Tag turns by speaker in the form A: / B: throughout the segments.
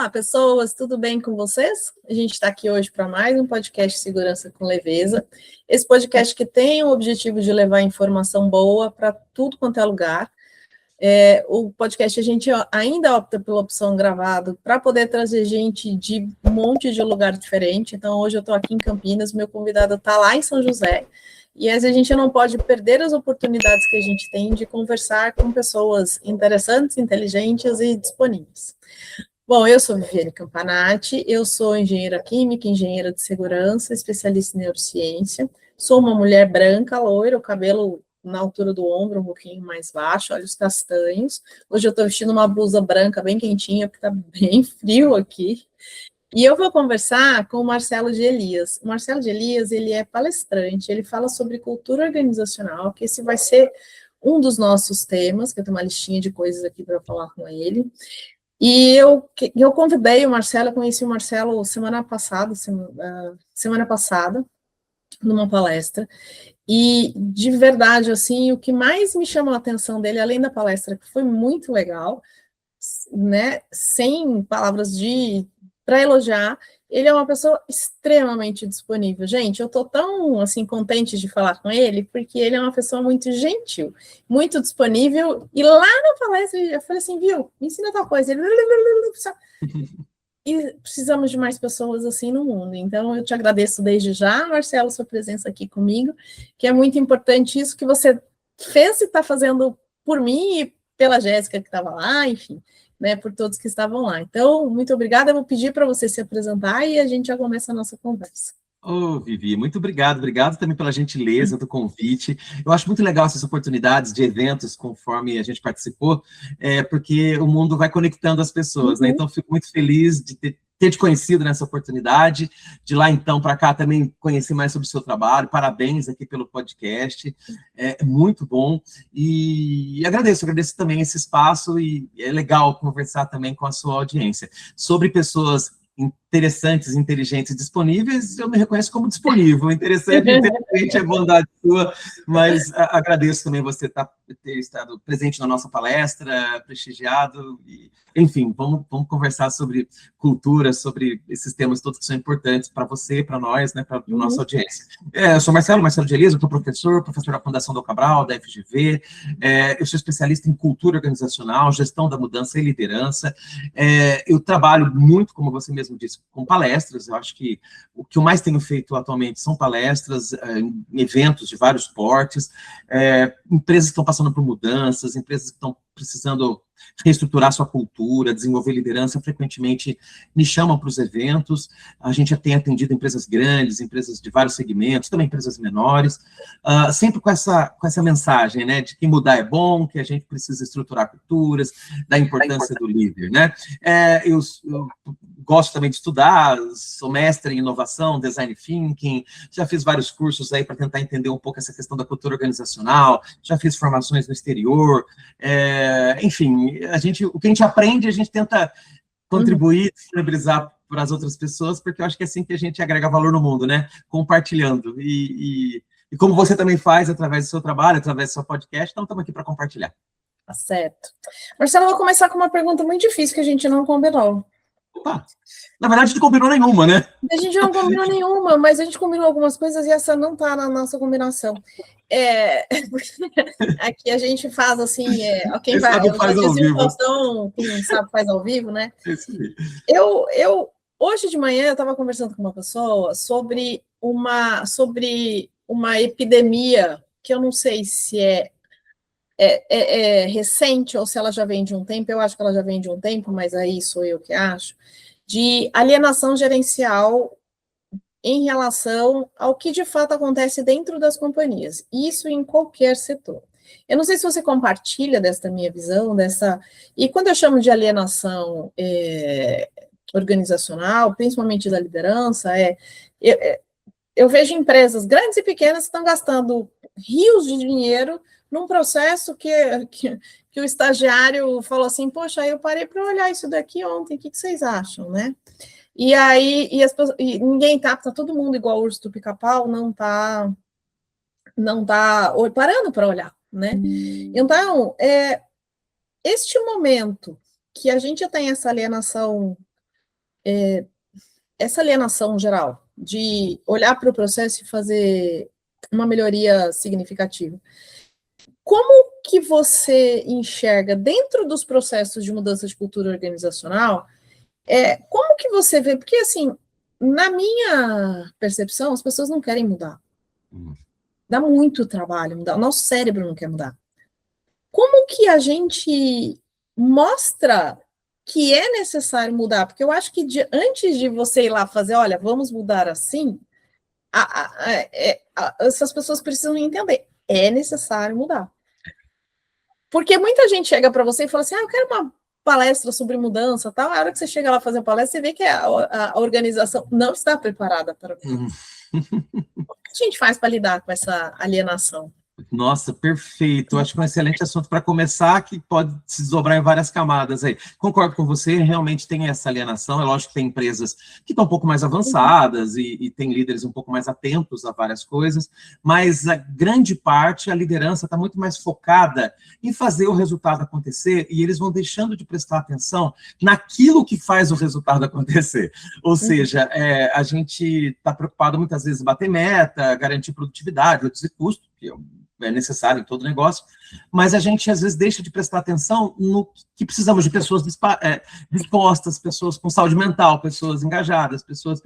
A: Olá, pessoas, tudo bem com vocês? A gente está aqui hoje para mais um podcast Segurança com Leveza. Esse podcast que tem o objetivo de levar informação boa para tudo quanto é lugar. O podcast a gente ainda opta pela opção gravado para poder trazer gente de um monte de lugar diferente. Então, hoje eu estou aqui em Campinas, meu convidado está lá em São José. E a gente não pode perder as oportunidades que a gente tem de conversar com pessoas interessantes, inteligentes e disponíveis. Bom, eu sou Viviane Campanati, eu sou engenheira química, engenheira de segurança, especialista em neurociência, sou uma mulher branca, loira, o cabelo na altura do ombro, um pouquinho mais baixo, olhos castanhos. Hoje eu estou vestindo uma blusa branca bem quentinha, porque está bem frio aqui. E eu vou conversar com o Marcelo de Elias. O Marcelo de Elias, ele é palestrante, ele fala sobre cultura organizacional, que esse vai ser um dos nossos temas, que eu tenho uma listinha de coisas aqui para falar com ele. E eu convidei o Marcelo, eu conheci o Marcelo semana passada, numa palestra, e de verdade, assim, o que mais me chamou a atenção dele, além da palestra, que foi muito legal, né, sem palavras para elogiar, ele é uma pessoa extremamente disponível. Gente, eu estou tão, assim, contente de falar com ele, porque ele é uma pessoa muito gentil, muito disponível, e lá na palestra eu falei assim, viu, me ensina tal coisa. Ele... E precisamos de mais pessoas assim no mundo. Então, eu te agradeço desde já, Marcelo, sua presença aqui comigo, que é muito importante isso que você fez e está fazendo por mim e pela Jéssica que estava lá, enfim, né, por todos que estavam lá. Então, muito obrigada, eu vou pedir para você se apresentar e a gente já começa a nossa conversa.
B: Ô, Vivi, muito obrigado também pela gentileza do convite. Eu acho muito legal essas oportunidades de eventos, conforme a gente participou, porque o mundo vai conectando as pessoas, né? Então, fico muito feliz de ter te conhecido nessa oportunidade, de lá então para cá também conhecer mais sobre o seu trabalho. Parabéns aqui pelo podcast, é muito bom. E agradeço também esse espaço e é legal conversar também com a sua audiência sobre pessoas interessantes, inteligentes e disponíveis. Eu me reconheço como disponível. Interessante e inteligente é bondade sua, mas agradeço também você ter estado presente na nossa palestra, prestigiado, e, enfim, vamos conversar sobre cultura, sobre esses temas todos que são importantes para você, para nós, né, para a nossa audiência. Eu sou Marcelo de Elias, eu sou professor da Fundação Dom Cabral, da FGV, eu sou especialista em cultura organizacional, gestão da mudança e liderança. Eu trabalho muito, como você mesmo disse, com palestras. Eu acho que o que eu mais tenho feito atualmente são palestras em eventos de vários portes, empresas que estão passando por mudanças, empresas que estão precisando reestruturar sua cultura, desenvolver liderança, frequentemente me chamam para os eventos. A gente já tem atendido empresas grandes, empresas de vários segmentos, também empresas menores, sempre com essa mensagem, né, de que mudar é bom, que a gente precisa estruturar culturas, da importância do líder, né? Eu gosto também de estudar, sou mestre em inovação, design thinking, já fiz vários cursos aí para tentar entender um pouco essa questão da cultura organizacional, já fiz formações no exterior, enfim, o que a gente aprende, a gente tenta contribuir, disponibilizar para as outras pessoas, porque eu acho que é assim que a gente agrega valor no mundo, né? Compartilhando. E como você também faz através do seu trabalho, através do seu podcast, então estamos aqui para compartilhar.
A: Tá certo. Marcelo, eu vou começar com uma pergunta muito difícil que a gente não combinou.
B: Opa! Na verdade, a gente não combinou nenhuma, né?
A: A gente não combinou nenhuma, mas a gente combinou algumas coisas e essa não está na nossa combinação. Aqui a gente faz assim, quem vai,
B: faz ao vivo.
A: Faustão, quem sabe faz ao vivo, né? Eu hoje de manhã eu estava conversando com uma pessoa sobre uma epidemia que eu não sei se é recente ou se ela já vem de um tempo. Eu acho que ela já vem de um tempo, mas aí sou eu que acho, de alienação gerencial em relação ao que de fato acontece dentro das companhias, isso em qualquer setor. Eu não sei se você compartilha desta minha visão, e quando eu chamo de alienação organizacional, principalmente da liderança, eu vejo empresas grandes e pequenas que estão gastando rios de dinheiro num processo que o estagiário falou assim, poxa, eu parei para olhar isso daqui ontem, o que vocês acham, né? E aí, ninguém tá todo mundo igual o urso do pica-pau, não tá parando para olhar, né? Então, este momento que a gente tem essa alienação essa alienação geral, de olhar para o processo e fazer uma melhoria significativa, como que você enxerga dentro dos processos de mudança de cultura organizacional, como que você vê, porque assim, na minha percepção, as pessoas não querem mudar. Dá muito trabalho mudar, o nosso cérebro não quer mudar. Como que a gente mostra que é necessário mudar? Porque eu acho que antes de você ir lá fazer, olha, vamos mudar assim, essas pessoas precisam entender, é necessário mudar. Porque muita gente chega para você e fala assim, eu quero uma palestra sobre mudança, tal. A hora que você chega lá fazer a palestra, você vê que a organização não está preparada para o que a gente faz para lidar com essa alienação?
B: Nossa, perfeito. Acho que é um excelente assunto para começar, que pode se desdobrar em várias camadas aí. Concordo com você, realmente tem essa alienação. É lógico que tem empresas que estão um pouco mais avançadas e tem líderes um pouco mais atentos a várias coisas, mas a grande parte, a liderança está muito mais focada em fazer o resultado acontecer e eles vão deixando de prestar atenção naquilo que faz o resultado acontecer. Ou seja, a gente está preocupado muitas vezes em bater meta, garantir produtividade, reduzir custo, que é necessário em todo negócio, mas a gente, às vezes, deixa de prestar atenção no que precisamos de pessoas dispostas, pessoas com saúde mental, pessoas engajadas, pessoas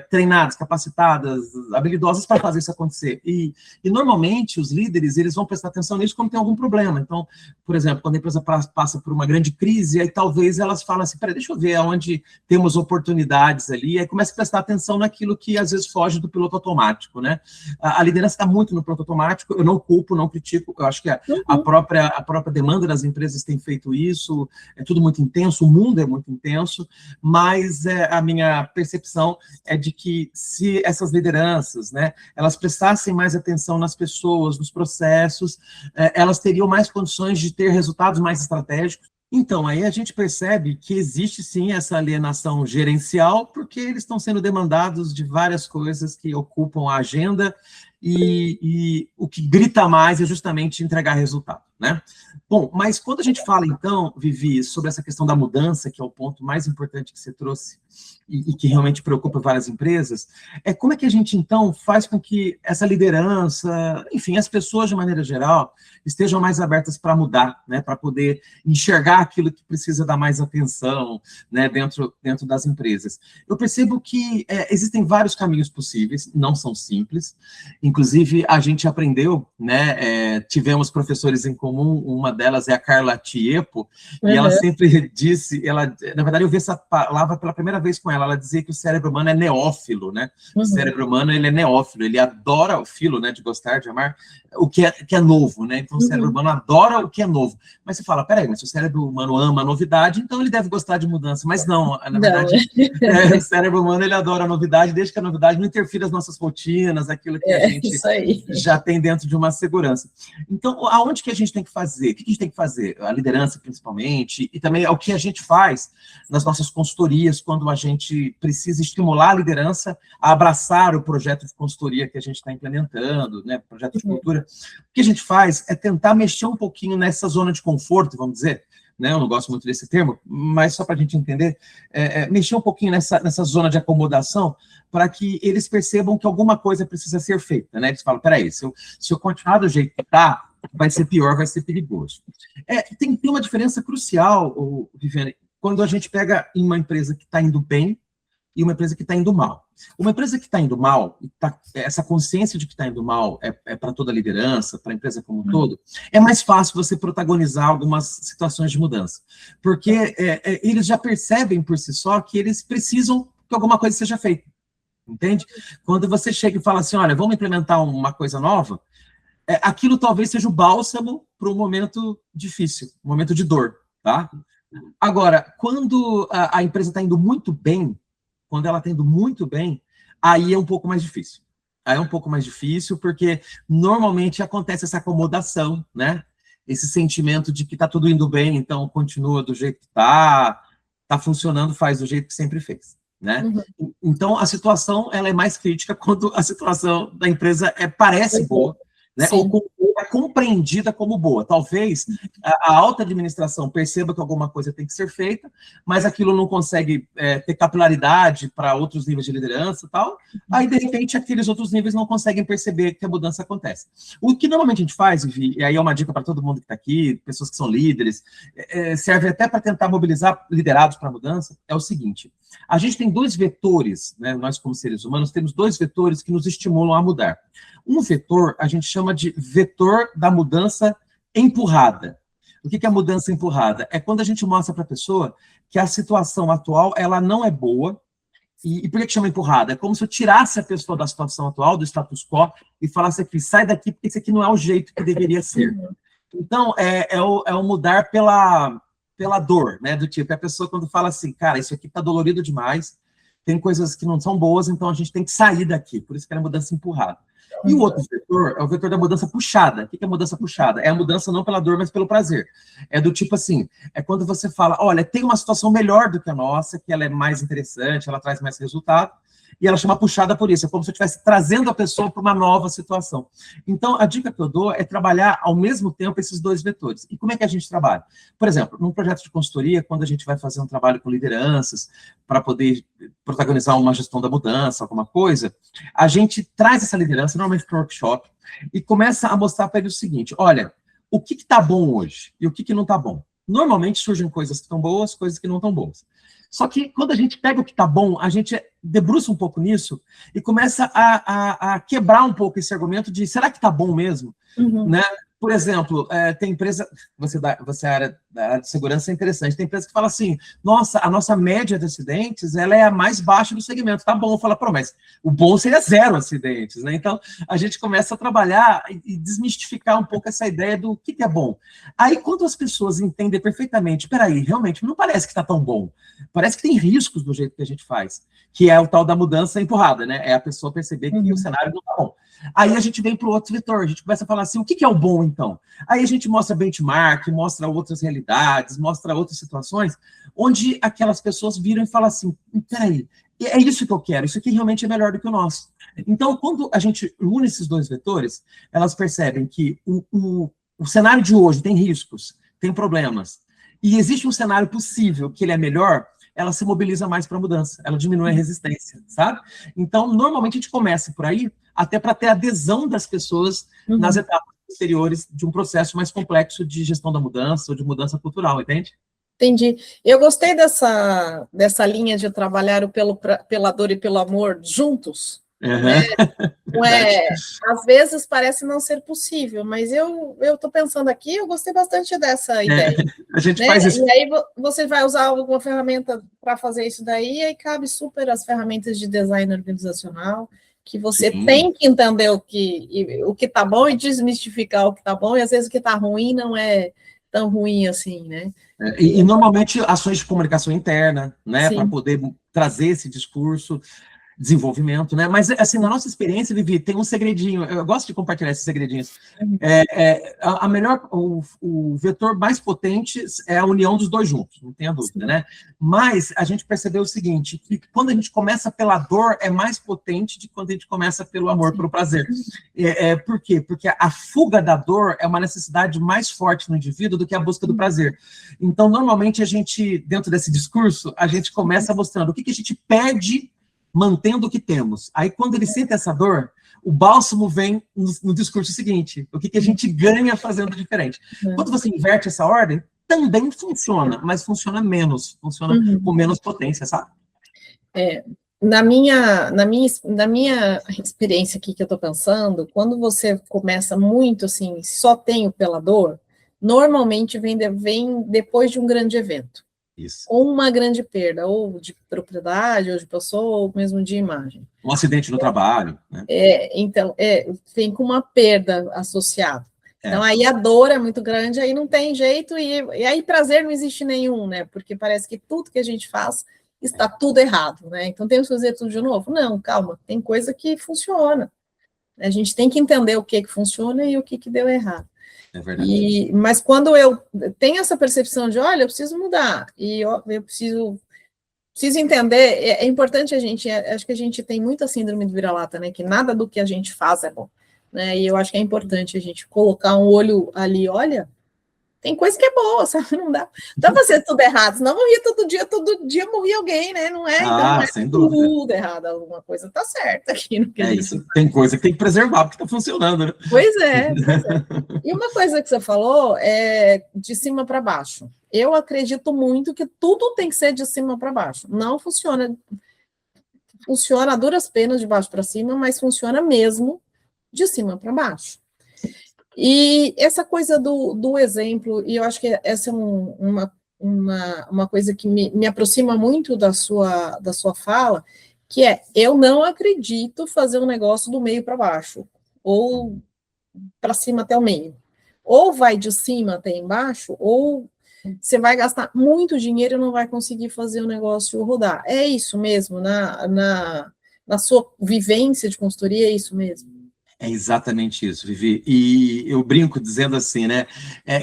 B: treinadas, capacitadas, habilidosas para fazer isso acontecer. E, normalmente, os líderes, eles vão prestar atenção nisso quando tem algum problema. Então, por exemplo, quando a empresa passa por uma grande crise, aí talvez elas falam assim, peraí, deixa eu ver onde temos oportunidades ali, aí começa a prestar atenção naquilo que, às vezes, foge do piloto automático, né? A liderança está muito no piloto automático, eu não culpo, não critico, eu acho que a própria demanda das empresas tem feito isso, é tudo muito intenso, o mundo é muito intenso, mas a minha percepção é de que se essas lideranças, né, elas prestassem mais atenção nas pessoas, nos processos, elas teriam mais condições de ter resultados mais estratégicos. Então, aí a gente percebe que existe, sim, essa alienação gerencial, porque eles estão sendo demandados de várias coisas que ocupam a agenda, e o que grita mais é justamente entregar resultado, né? Bom, mas quando a gente fala, então, Vivi, sobre essa questão da mudança, que é o ponto mais importante que você trouxe, e que realmente preocupa várias empresas, como é que a gente, então, faz com que essa liderança, enfim, as pessoas, de maneira geral, estejam mais abertas para mudar, né, para poder enxergar aquilo que precisa dar mais atenção, né, dentro das empresas. Eu percebo que existem vários caminhos possíveis, não são simples, inclusive a gente aprendeu, né, tivemos professores em comum, uma delas é a Carla Tiepo, e ela sempre disse, na verdade eu vi essa palavra pela primeira vez com ela dizia que o cérebro humano é neófilo, né? O cérebro humano, ele é neófilo, ele adora o filo, né, de gostar, de amar, o que é novo, né? Então o cérebro humano adora o que é novo. Mas você fala, peraí, mas se o cérebro humano ama a novidade, então ele deve gostar de mudança. Mas não, na verdade, o cérebro humano, ele adora a novidade, desde que a novidade não interfira nas nossas rotinas, aquilo que a gente já tem dentro de uma segurança. Então, aonde que a gente tem que fazer? O que a gente tem que fazer? A liderança, principalmente, e também é o que a gente faz nas nossas consultorias, quando a gente precisa estimular a liderança a abraçar o projeto de consultoria que a gente está implementando, né, projeto de cultura. O que a gente faz é tentar mexer um pouquinho nessa zona de conforto, vamos dizer, né, eu não gosto muito desse termo, mas só para a gente entender, mexer um pouquinho nessa zona de acomodação, para que eles percebam que alguma coisa precisa ser feita, né? Eles falam, peraí, se eu continuar do jeito que está, vai ser pior, vai ser perigoso. Tem uma diferença crucial, Viviane, quando a gente pega uma empresa que está indo bem e uma empresa que está indo mal. Uma empresa que está indo mal, essa consciência de que está indo mal é para toda a liderança, para a empresa como um todo, é mais fácil você protagonizar algumas situações de mudança. Porque eles já percebem por si só que eles precisam que alguma coisa seja feita. Entende? Quando você chega e fala assim, olha, vamos implementar uma coisa nova, aquilo talvez seja o bálsamo para um momento difícil, um momento de dor, tá? Agora, quando a empresa está indo muito bem, quando ela está indo muito bem, aí é um pouco mais difícil. Aí é um pouco mais difícil, porque normalmente acontece essa acomodação, né? Esse sentimento de que está tudo indo bem, então continua do jeito que está funcionando, faz do jeito que sempre fez, né? Então, a situação ela é mais crítica quando a situação da empresa parece boa, né? Ou é compreendida como boa. Talvez a alta administração perceba que alguma coisa tem que ser feita, mas aquilo não consegue ter capilaridade para outros níveis de liderança e tal. Aí, de repente, aqueles outros níveis não conseguem perceber que a mudança acontece. O que normalmente a gente faz, e aí é uma dica para todo mundo que está aqui, pessoas que são líderes, serve até para tentar mobilizar liderados para a mudança, é o seguinte: a gente tem 2 vetores, né? Nós como seres humanos temos 2 vetores que nos estimulam a mudar. Um vetor a gente chama de vetor da mudança empurrada. O que é a mudança empurrada? É quando a gente mostra para a pessoa que a situação atual ela não é boa. E por que chama empurrada? É como se eu tirasse a pessoa da situação atual, do status quo, e falasse aqui, sai daqui, porque isso aqui não é o jeito que deveria ser. Então, é o mudar pela dor, né? Do tipo, é a pessoa quando fala assim, cara, isso aqui tá dolorido demais, tem coisas que não são boas, então a gente tem que sair daqui. Por isso que é a mudança empurrada. E o outro vetor é o vetor da mudança puxada. O que é a mudança puxada? É a mudança não pela dor, mas pelo prazer. É do tipo assim, é quando você fala, olha, tem uma situação melhor do que a nossa, que ela é mais interessante, ela traz mais resultado, e ela chama puxada por isso. É como se eu estivesse trazendo a pessoa para uma nova situação. Então, a dica que eu dou é trabalhar ao mesmo tempo esses 2 vetores. E como é que a gente trabalha? Por exemplo, num projeto de consultoria, quando a gente vai fazer um trabalho com lideranças, para poder protagonizar uma gestão da mudança, alguma coisa, a gente traz essa liderança, normalmente para o workshop, e começa a mostrar para ele o seguinte: olha, o que está bom hoje e o que não está bom? Normalmente surgem coisas que estão boas, coisas que não estão boas. Só que quando a gente pega o que está bom, a gente debruça um pouco nisso e começa a quebrar um pouco esse argumento de será que está bom mesmo? Né? Por exemplo, tem empresa, você é da área de segurança, é interessante, tem empresa que fala assim, nossa, a nossa média de acidentes, ela é a mais baixa do segmento, tá bom, fala, pô, mas o bom seria 0 acidentes, né? Então, a gente começa a trabalhar e desmistificar um pouco essa ideia do que é bom. Aí, quando as pessoas entendem perfeitamente, peraí, realmente, não parece que tá tão bom, parece que tem riscos do jeito que a gente faz, que é o tal da mudança empurrada, né? É a pessoa perceber que o cenário não tá bom. Aí a gente vem para o outro vetor, a gente começa a falar assim, o que é o bom, então? Aí a gente mostra benchmark, mostra outras realidades, mostra outras situações, onde aquelas pessoas viram e falam assim, peraí, é isso que eu quero, isso aqui realmente é melhor do que o nosso. Então, quando a gente une esses 2 vetores, elas percebem que o cenário de hoje tem riscos, tem problemas, e existe um cenário possível que ele é melhor, ela se mobiliza mais para a mudança, ela diminui a resistência, sabe? Então, normalmente a gente começa por aí, até para ter adesão das pessoas nas etapas posteriores de um processo mais complexo de gestão da mudança ou de mudança cultural, entende?
A: Entendi. Eu gostei dessa linha de trabalhar pela dor e pelo amor juntos. Né? Às vezes parece não ser possível, mas eu estou pensando aqui, eu gostei bastante dessa ideia.
B: A gente faz isso.
A: E aí você vai usar alguma ferramenta para fazer isso daí, e aí cabe super as ferramentas de design organizacional, que você tem que entender o que está bom e desmistificar o que está bom, e às vezes o que está ruim não é tão ruim assim, né?
B: E normalmente ações de comunicação interna, né, para poder trazer esse discurso, desenvolvimento, né? Mas, assim, na nossa experiência, Vivi, tem um segredinho, eu gosto de compartilhar esses segredinhos. O vetor mais potente é a união dos 2 juntos, não tenha dúvida, né? Mas a gente percebeu o seguinte, que quando a gente começa pela dor, é mais potente de quando a gente começa pelo amor, pelo prazer. Por quê? Porque a fuga da dor é uma necessidade mais forte no indivíduo do que a busca do prazer. Então, normalmente, a gente, dentro desse discurso, a gente começa mostrando o que a gente perde mantendo o que temos. Aí, quando ele sente essa dor, o bálsamo vem no discurso seguinte. O que a gente ganha fazendo diferente. Quando você inverte essa ordem, também funciona, mas funciona menos. Funciona com menos potência, sabe?
A: Na minha experiência aqui que eu estou pensando, quando você começa muito assim, só tem o pela dor, normalmente vem depois de um grande evento.
B: Isso.
A: Ou uma grande perda, ou de propriedade, ou de pessoa, ou mesmo de imagem.
B: Um acidente no trabalho, né?
A: Então, tem com uma perda associada. Então, aí a dor é muito grande, aí não tem jeito, e aí prazer não existe nenhum, né? Porque parece que tudo que a gente faz está tudo errado, né? Então, temos que fazer tudo de novo? Não, calma, tem coisa que funciona. A gente tem que entender o que funciona e o que deu errado.
B: É verdade.
A: Mas quando eu tenho essa percepção de, olha, eu preciso mudar, e eu preciso entender, é importante a gente, acho que a gente tem muita síndrome de vira-lata, né, que nada do que a gente faz é bom. né? E eu acho que é importante a gente colocar um olho ali, olha, tem coisa que é boa, sabe? Não dá pra fazer tudo errado, senão morria todo dia morria alguém, né? Não é, então não é
B: sem dúvida.
A: Tudo errado, alguma coisa tá certa aqui no que a gente
B: isso. Tem coisa que tem que preservar, porque tá funcionando, né?
A: Pois é. E uma coisa que você falou é de cima para baixo. Eu acredito muito que tudo tem que ser de cima para baixo. Não funciona. Funciona a duras penas de baixo para cima, mas funciona mesmo de cima para baixo. E essa coisa do exemplo, e eu acho que essa é uma coisa que me aproxima muito da sua fala, que é, eu não acredito fazer um negócio do meio para baixo, ou para cima até o meio. Ou vai de cima até embaixo, ou você vai gastar muito dinheiro e não vai conseguir fazer o negócio rodar. É isso mesmo? Na sua vivência de consultoria, é isso mesmo?
B: É exatamente isso, Vivi. E eu brinco dizendo assim, né?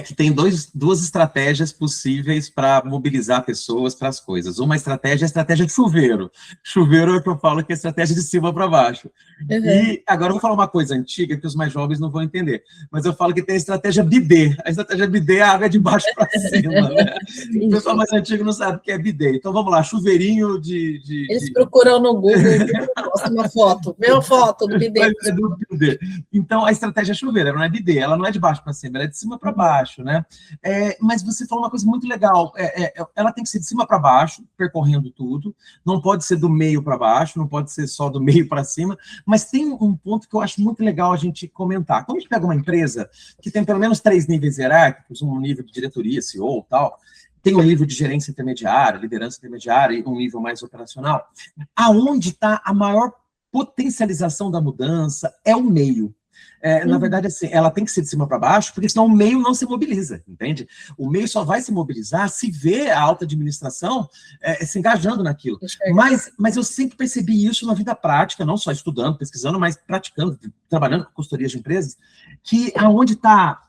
B: Que tem duas estratégias possíveis para mobilizar pessoas para as coisas. Uma estratégia é a estratégia de chuveiro. Chuveiro é o que eu falo que é a estratégia de cima para baixo. Uhum. E agora eu vou falar uma coisa antiga que os mais jovens não vão entender. Mas eu falo que tem a estratégia bidê. A estratégia bidê é a água de baixo para cima, né? O pessoal mais antigo não sabe o que é bidê. Então vamos lá, chuveirinho
A: Eles procuram no Google, mostra uma foto. Vê uma foto do bidê.
B: Então, a estratégia é chuveira, não é bidê, ela não é de baixo para cima, ela é de cima para baixo, né? Mas você falou uma coisa muito legal, ela tem que ser de cima para baixo, percorrendo tudo, não pode ser do meio para baixo, não pode ser só do meio para cima, mas tem um ponto que eu acho muito legal a gente comentar. Quando a gente pega uma empresa que tem pelo menos 3 níveis hierárquicos, um nível de diretoria, CEO e tal, tem um nível de gerência intermediária, liderança intermediária e um nível mais operacional, aonde está a maior potencialização da mudança é o meio. Na verdade, assim, ela tem que ser de cima para baixo, porque senão o meio não se mobiliza, entende? O meio só vai se mobilizar se vê a alta administração se engajando naquilo. Mas eu sempre percebi isso na vida prática, não só estudando, pesquisando, mas praticando, trabalhando com consultorias de empresas, que aonde está,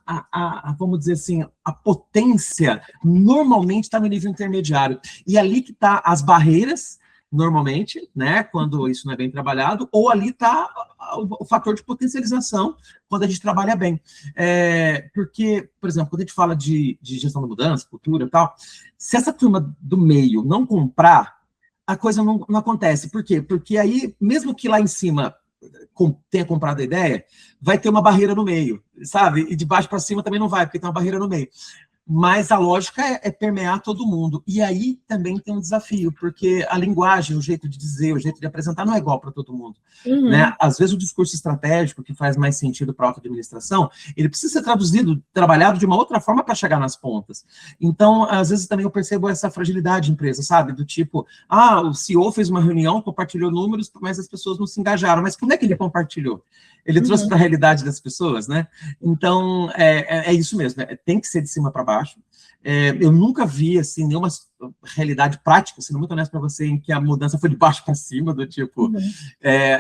B: vamos dizer assim, a potência, normalmente está no nível intermediário. E ali que está as barreiras, normalmente, né, quando isso não é bem trabalhado, ou ali está o fator de potencialização, quando a gente trabalha bem. Porque, por exemplo, quando a gente fala de gestão da mudança, cultura e tal, se essa turma do meio não comprar, a coisa não acontece. Por quê? Porque aí, mesmo que lá em cima tenha comprado a ideia, vai ter uma barreira no meio, sabe? E de baixo para cima também não vai, porque tem uma barreira no meio. Mas a lógica é permear todo mundo. E aí também tem um desafio, porque a linguagem, o jeito de dizer, o jeito de apresentar não é igual para todo mundo. Uhum. Né? Às vezes o discurso estratégico, que faz mais sentido para a auto-administração, ele precisa ser traduzido, trabalhado de uma outra forma para chegar nas pontas. Então, às vezes também eu percebo essa fragilidade de empresa, sabe? Do tipo, o CEO fez uma reunião, compartilhou números, mas as pessoas não se engajaram. Mas como é que ele compartilhou? Ele trouxe para a realidade das pessoas, né? Então, é isso mesmo, tem que ser de cima para baixo. Eu nunca vi, assim, nenhuma realidade prática, sendo muito honesto para você, em que a mudança foi de baixo para cima, do tipo,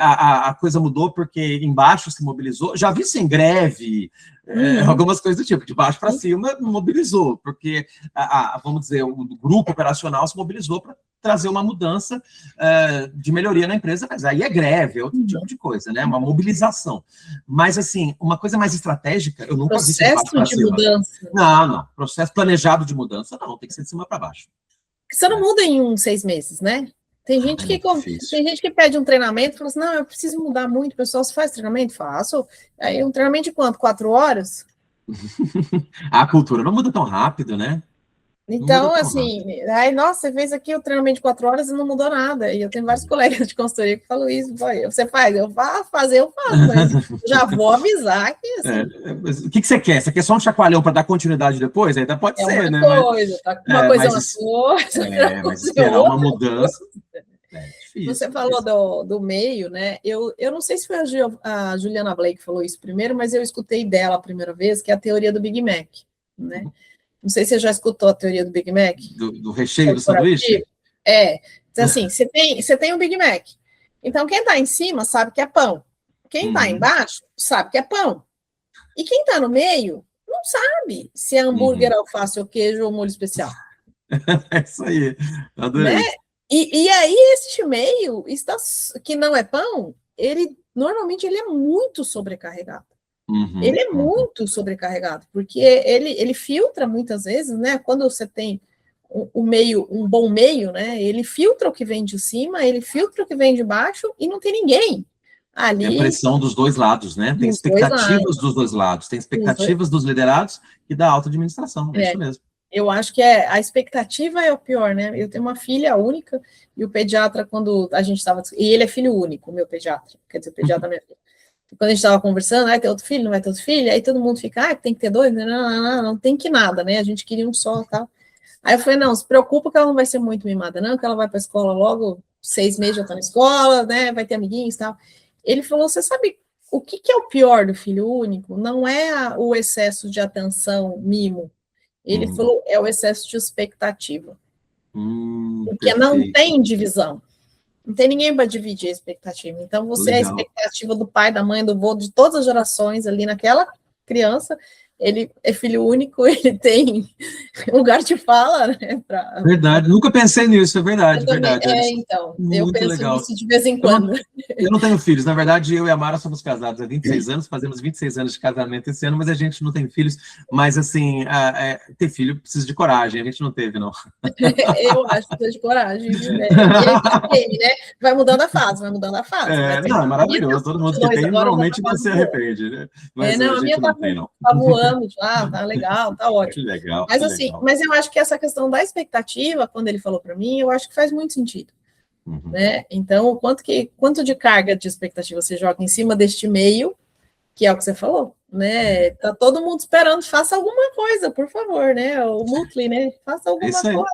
B: a coisa mudou porque embaixo se mobilizou. Já vi isso em greve, algumas coisas do tipo, de baixo para cima mobilizou, porque, vamos dizer, o grupo operacional se mobilizou para trazer uma mudança de melhoria na empresa, mas aí é greve, é outro tipo de coisa, né? Uma mobilização. Mas, assim, uma coisa mais estratégica, eu nunca vi de baixo para cima. Mudança. Não. Processo planejado de mudança, não. Tem que ser de cima para baixo.
A: Você não muda em 6 meses, né? Tem gente que pede um treinamento e fala assim, não, eu preciso mudar muito, o pessoal, você faz treinamento? Faço. Aí um treinamento de quanto? 4 horas?
B: A cultura não muda tão rápido, né?
A: Então, assim, aí, nossa, você fez aqui o treinamento de 4 horas e não mudou nada. E eu tenho vários colegas de consultoria que falam isso. Você faz? Eu faço, mas já vou avisar que, assim...
B: O que você quer? Você quer só um chacoalhão para dar continuidade depois? Ainda pode ser, né?
A: Uma coisa,
B: mas esperar uma mudança...
A: Difícil, você falou do meio, né? Eu não sei se foi a Juliana Blake que falou isso primeiro, mas eu escutei dela a primeira vez, que é a teoria do Big Mac, né? Não sei se você já escutou a teoria do Big Mac.
B: Do recheio do sanduíche?
A: Então, assim, você tem o Big Mac. Então, quem está em cima sabe que é pão. Quem está embaixo sabe que é pão. E quem está no meio não sabe se é hambúrguer, alface ou queijo ou molho especial.
B: É isso aí. Adorei.
A: Né? E aí, este meio, que não é pão, normalmente ele é muito sobrecarregado. ele é muito sobrecarregado, porque ele filtra muitas vezes, né? Quando você tem um bom meio, né? Ele filtra o que vem de cima, ele filtra o que vem de baixo e não tem ninguém ali.
B: Tem a pressão dos dois lados, né? Tem expectativas dos dois lados, tem expectativas dos liderados e da alta administração, é isso mesmo.
A: Eu acho que a expectativa é o pior, né? Eu tenho uma filha única e o pediatra, quando a gente estava... E ele é filho único, meu pediatra, quer dizer, o pediatra da minha filha. Quando a gente estava conversando, vai ter outro filho, não vai ter outro filho? Aí todo mundo fica, tem que ter dois? Não tem que nada, né? A gente queria um só, tal. Aí eu falei, não, se preocupa que ela não vai ser muito mimada, não, que ela vai para a escola logo, 6 meses já está na escola, né? Vai ter amiguinhos e tal. Ele falou, você sabe o que é o pior do filho único? Não é o excesso de atenção, mimo. Ele falou, é o excesso de expectativa. Porque
B: perfeito.
A: não tem divisão. Não tem ninguém para dividir a expectativa. Então, você é a expectativa do pai, da mãe, do avô, de todas as gerações ali naquela criança. Ele é filho único, ele tem lugar de fala, né?
B: Verdade, nunca pensei nisso, é verdade, verdade.
A: Então, eu penso
B: legal.
A: nisso de vez em quando.
B: Eu não tenho filhos, na verdade, eu e a Mara somos casados há 26 anos, fazemos 26 anos de casamento esse ano, mas a gente não tem filhos, mas assim, ter filho precisa de coragem, a gente não teve, não.
A: Eu acho que precisa de coragem, né? E aí, né? Vai mudando a fase.
B: Não, é maravilhoso, todo mundo que tem, normalmente não se arrepende, né? Mas
A: a gente não tem, não. Tá voando já, tá legal, tá ótimo.
B: Que legal.
A: Mas assim, mas eu acho que essa questão da expectativa, quando ele falou para mim, eu acho que faz muito sentido. Né? Então, quanto de carga de expectativa você joga em cima deste meio, que é o que você falou, né? Tá todo mundo esperando, faça alguma coisa, por favor, né? O Mutli, né? Faça alguma coisa.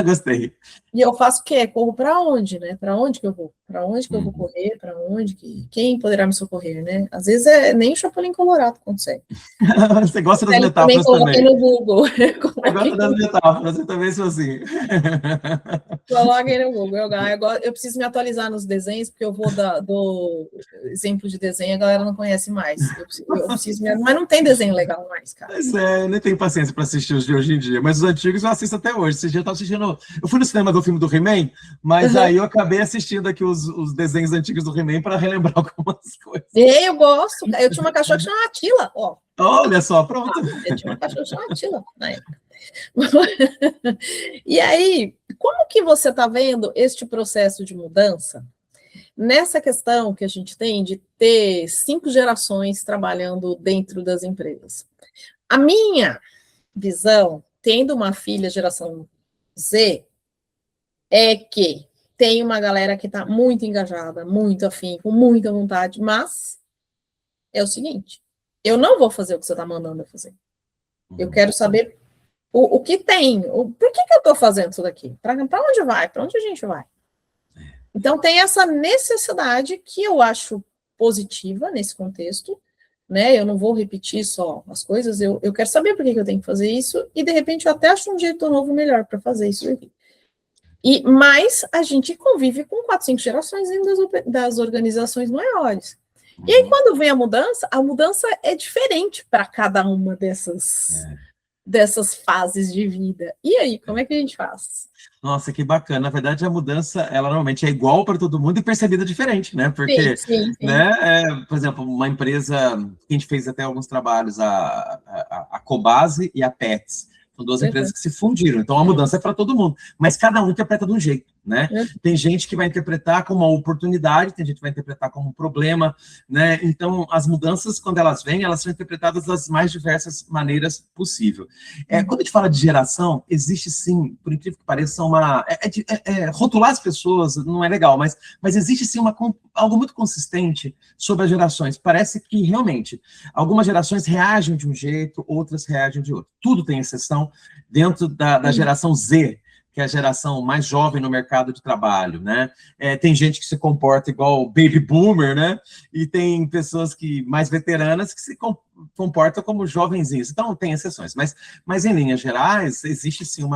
B: Gostei.
A: E eu faço o quê? Corro para onde, né? Para onde que eu vou? Para onde que eu vou correr? Para onde que... Quem poderá me socorrer, né? Às vezes nem o Chapolin Colorado consegue.
B: Você gosta das metáforas também.
A: Coloquei no Google.
B: Você gosta das metáforas, eu também sou assim.
A: Coloquei no Google. Eu preciso me atualizar nos desenhos, porque eu vou do exemplo de desenho, a galera não conhece mais. Eu preciso mas não tem desenho legal mais, cara.
B: Eu nem tenho paciência para assistir os de hoje em dia, mas os antigos eu assisto até hoje. Esse dia eu estava assistindo... Eu fui no cinema do filme do He-Man, mas aí eu acabei assistindo aqui os desenhos antigos do He-Man para relembrar algumas coisas.
A: Eu gosto. Eu tinha uma cachorra que chamava Atila, ó.
B: Olha só, pronto.
A: Eu tinha uma cachorra que chamava Atila na época. E aí, como que você está vendo este processo de mudança nessa questão que a gente tem de ter 5 gerações trabalhando dentro das empresas? A minha visão, tendo uma filha geração Z, é que tem uma galera que está muito engajada, muito afim, com muita vontade, mas é o seguinte, eu não vou fazer o que você está mandando eu fazer. Eu quero saber o que tem, por que eu estou fazendo isso daqui? Para onde vai? Para onde a gente vai? Então, tem essa necessidade que eu acho positiva nesse contexto, né? Eu não vou repetir só as coisas, eu quero saber por que eu tenho que fazer isso, e de repente eu até acho um jeito novo melhor para fazer isso aqui. Mas a gente convive com 4, 5 gerações das organizações maiores. E aí, quando vem a mudança é diferente para cada uma dessas fases de vida. E aí, como é que a gente faz?
B: Nossa, que bacana. Na verdade, a mudança, ela normalmente é igual para todo mundo e percebida diferente, né? Porque,
A: sim.
B: Né, por exemplo, uma empresa, que a gente fez até alguns trabalhos, a Cobase e a Pets, são 2 empresas que se fundiram, então a mudança é para todo mundo, mas cada um interpreta de um jeito, né? Tem gente que vai interpretar como uma oportunidade, tem gente que vai interpretar como um problema, né? Então, as mudanças, quando elas vêm, elas são interpretadas das mais diversas maneiras possível. Quando a gente fala de geração, existe sim, por incrível que pareça, rotular as pessoas não é legal, mas existe sim algo muito consistente sobre as gerações. Parece que, realmente, algumas gerações reagem de um jeito, outras reagem de outro. Tudo tem exceção dentro da geração Z, que é a geração mais jovem no mercado de trabalho, né? Tem gente que se comporta igual o baby boomer, né? E tem pessoas mais veteranas que se comportam como jovenzinhos. Então, tem exceções. Mas em linhas gerais, existe sim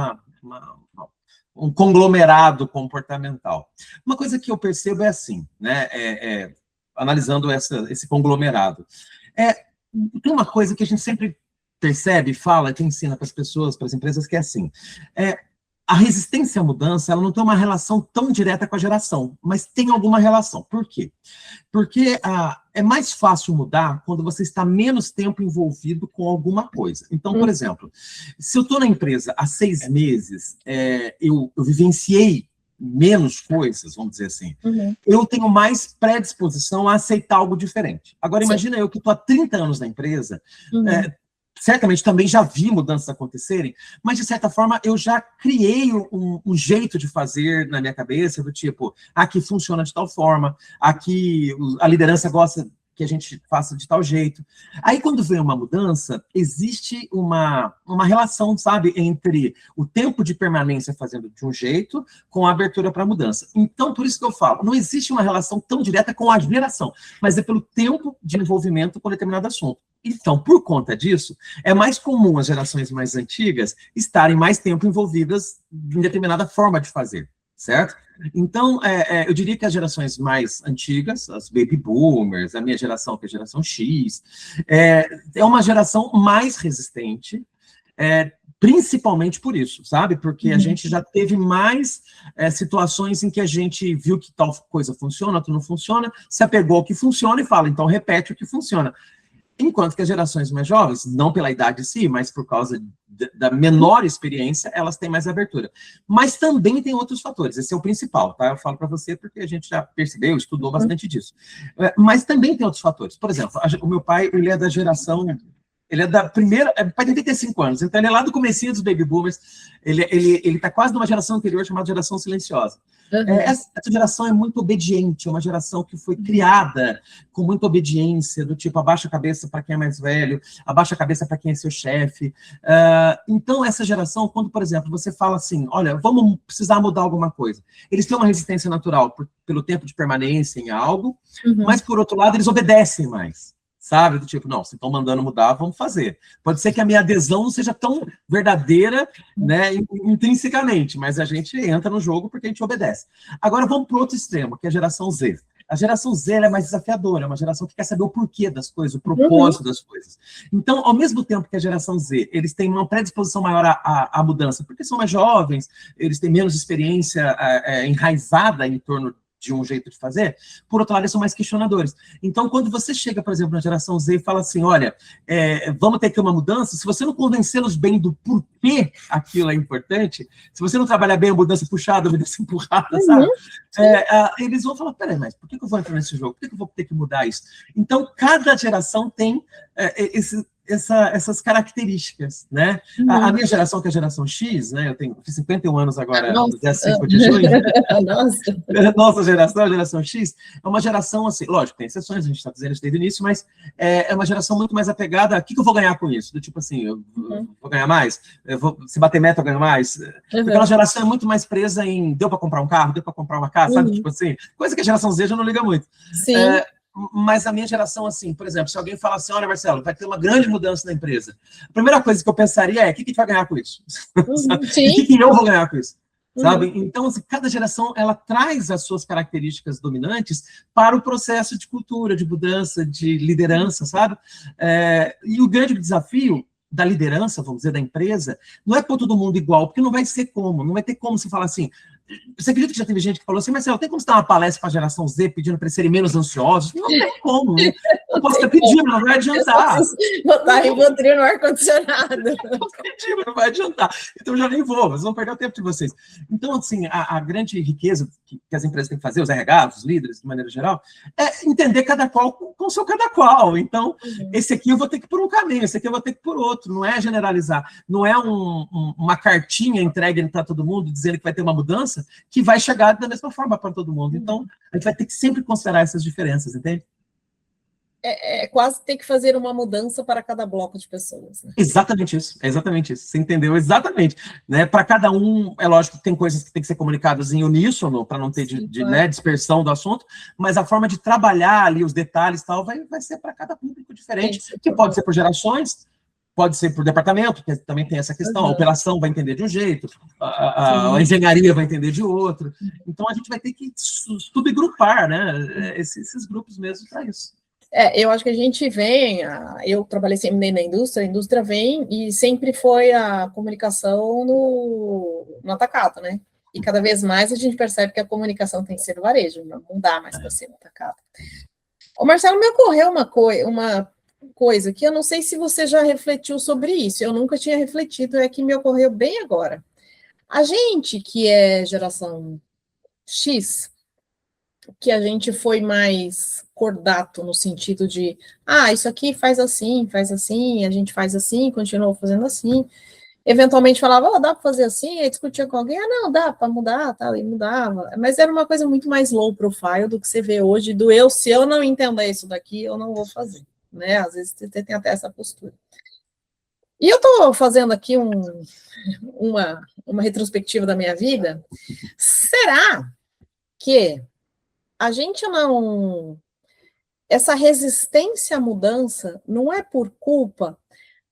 B: um conglomerado comportamental. Uma coisa que eu percebo é assim, né? Analisando esse conglomerado. Tem uma coisa que a gente sempre percebe, fala, que ensina para as pessoas, para as empresas, que é assim, a resistência à mudança, ela não tem uma relação tão direta com a geração, mas tem alguma relação. Por quê? Porque é mais fácil mudar quando você está menos tempo envolvido com alguma coisa. Então, por exemplo, se eu estou na empresa há 6 meses, eu vivenciei menos coisas, vamos dizer assim, eu tenho mais predisposição a aceitar algo diferente. Agora, imagina eu que estou há 30 anos na empresa, certamente também já vi mudanças acontecerem, mas de certa forma eu já criei um jeito de fazer na minha cabeça, do tipo, aqui funciona de tal forma, aqui a liderança gosta que a gente faça de tal jeito. Aí quando vem uma mudança, existe uma relação, sabe, entre o tempo de permanência fazendo de um jeito com a abertura para a mudança. Então, por isso que eu falo, não existe uma relação tão direta com a geração, mas é pelo tempo de envolvimento com determinado assunto. Então, por conta disso, é mais comum as gerações mais antigas estarem mais tempo envolvidas em determinada forma de fazer, certo? Então, eu diria que as gerações mais antigas, as baby boomers, a minha geração, que é a geração X, é uma geração mais resistente, principalmente por isso, sabe? Porque a gente já teve mais situações em que a gente viu que tal coisa funciona, outra não funciona, se apegou ao que funciona e fala, então repete o que funciona. Enquanto que as gerações mais jovens, não pela idade em si, mas por causa da menor experiência, elas têm mais abertura. Mas também tem outros fatores, esse é o principal, tá? Eu falo para você porque a gente já percebeu, estudou bastante disso. Mas também tem outros fatores. Por exemplo, o meu pai, ele é da geração... Ele é da primeira... pai tem 35 anos, então ele é lá do comecinho dos baby boomers, ele está quase numa geração anterior chamada geração silenciosa. Essa geração é muito obediente, é uma geração que foi criada com muita obediência, do tipo, abaixa a cabeça para quem é mais velho, abaixa a cabeça para quem é seu chefe. Então, essa geração, quando, por exemplo, você fala assim, olha, vamos precisar mudar alguma coisa, eles têm uma resistência natural pelo tempo de permanência em algo, mas, por outro lado, eles obedecem mais. Sabe? Do tipo, não, se estão mandando mudar, vamos fazer. Pode ser que a minha adesão não seja tão verdadeira, né, intrinsecamente, mas a gente entra no jogo porque a gente obedece. Agora vamos para o outro extremo, que é a geração Z. A geração Z é mais desafiadora, é uma geração que quer saber o porquê das coisas, o propósito das coisas. Então, ao mesmo tempo que a geração Z, eles têm uma predisposição maior à mudança, porque são mais jovens, eles têm menos experiência enraizada em torno de um jeito de fazer, por outro lado, eles são mais questionadores. Então, quando você chega, por exemplo, na geração Z e fala assim, olha, vamos ter que uma mudança, se você não convencê-los bem do porquê aquilo é importante, se você não trabalhar bem a mudança puxada, a mudança empurrada, sabe? Eles vão falar, peraí, mas por que eu vou entrar nesse jogo? Por que eu vou ter que mudar isso? Então, cada geração tem essas características, né? A minha geração, que é a geração X, né? Eu fiz 51 anos agora, no dia 5 de junho. Nossa geração, a geração X, é uma geração, assim, lógico, tem exceções, a gente está dizendo isso desde o início, mas é uma geração muito mais apegada a o que eu vou ganhar com isso? Do tipo assim, eu vou ganhar mais? Se bater meta, eu ganho mais? Aquela geração é muito mais presa em deu para comprar um carro, deu para comprar uma casa, sabe? Tipo assim, coisa que a geração Z já não liga muito.
A: Sim.
B: Mas a minha geração, assim, por exemplo, se alguém fala assim, olha, Marcelo, vai ter uma grande mudança na empresa, a primeira coisa que eu pensaria é, o que a gente vai ganhar com isso? E o que eu vou ganhar com isso? Sabe? Então, assim, cada geração, ela traz as suas características dominantes para o processo de cultura, de mudança, de liderança, sabe? E o grande desafio da liderança, vamos dizer, da empresa, não é pôr todo mundo igual, porque não vai ser como, não vai ter como se falar assim. Você acredita que já teve gente que falou assim, Marcelo, tem como você dar uma palestra para a geração Z pedindo para eles serem menos ansiosos? Não tem como, né? Eu posso estar pedindo, não vai adiantar.
A: Botar Rivotril no ar-condicionado.
B: Eu posso pedir, mas não vai adiantar. Então eu já nem vou, vocês vão perder o tempo de vocês. Então, assim, a grande riqueza que as empresas têm que fazer, os RH, os líderes, de maneira geral, é entender cada qual com o seu cada qual. Então, esse aqui eu vou ter que ir por um caminho, esse aqui eu vou ter que ir por outro. Não é generalizar, não é uma cartinha entregue para todo mundo dizendo que vai ter uma mudança, que vai chegar da mesma forma para todo mundo. Então, a gente vai ter que sempre considerar essas diferenças, entende?
A: Quase ter que fazer uma mudança para cada bloco de pessoas. Né?
B: Exatamente isso, você entendeu exatamente. Né? Para cada um, é lógico que tem coisas que tem que ser comunicadas em uníssono, para não ter né, dispersão do assunto, mas a forma de trabalhar ali, os detalhes e tal, vai ser para cada público diferente, que pode ser por gerações, pode ser por departamento, que também tem essa questão, a operação vai entender de um jeito, a engenharia vai entender de outro. Então, a gente vai ter que subgrupar, né, esses grupos mesmo para isso.
A: Eu acho que a gente vem, eu trabalhei sempre na indústria, a indústria vem e sempre foi a comunicação no atacado, né? E cada vez mais a gente percebe que a comunicação tem que ser no varejo, não dá mais para ser no atacado. Ô Marcelo, me ocorreu uma coisa que eu não sei se você já refletiu sobre isso, eu nunca tinha refletido, é que me ocorreu bem agora. A gente que é geração X, que a gente foi mais cordato no sentido de, isso aqui faz assim, a gente faz assim, continuou fazendo assim. Eventualmente falava, dá para fazer assim, aí discutia com alguém, não, dá para mudar, tal, e mudava. Mas era uma coisa muito mais low profile do que você vê hoje, se eu não entender isso daqui, eu não vou fazer, né? Às vezes você tem até essa postura. E eu estou fazendo aqui uma retrospectiva da minha vida. Será que a gente não... Essa resistência à mudança não é por culpa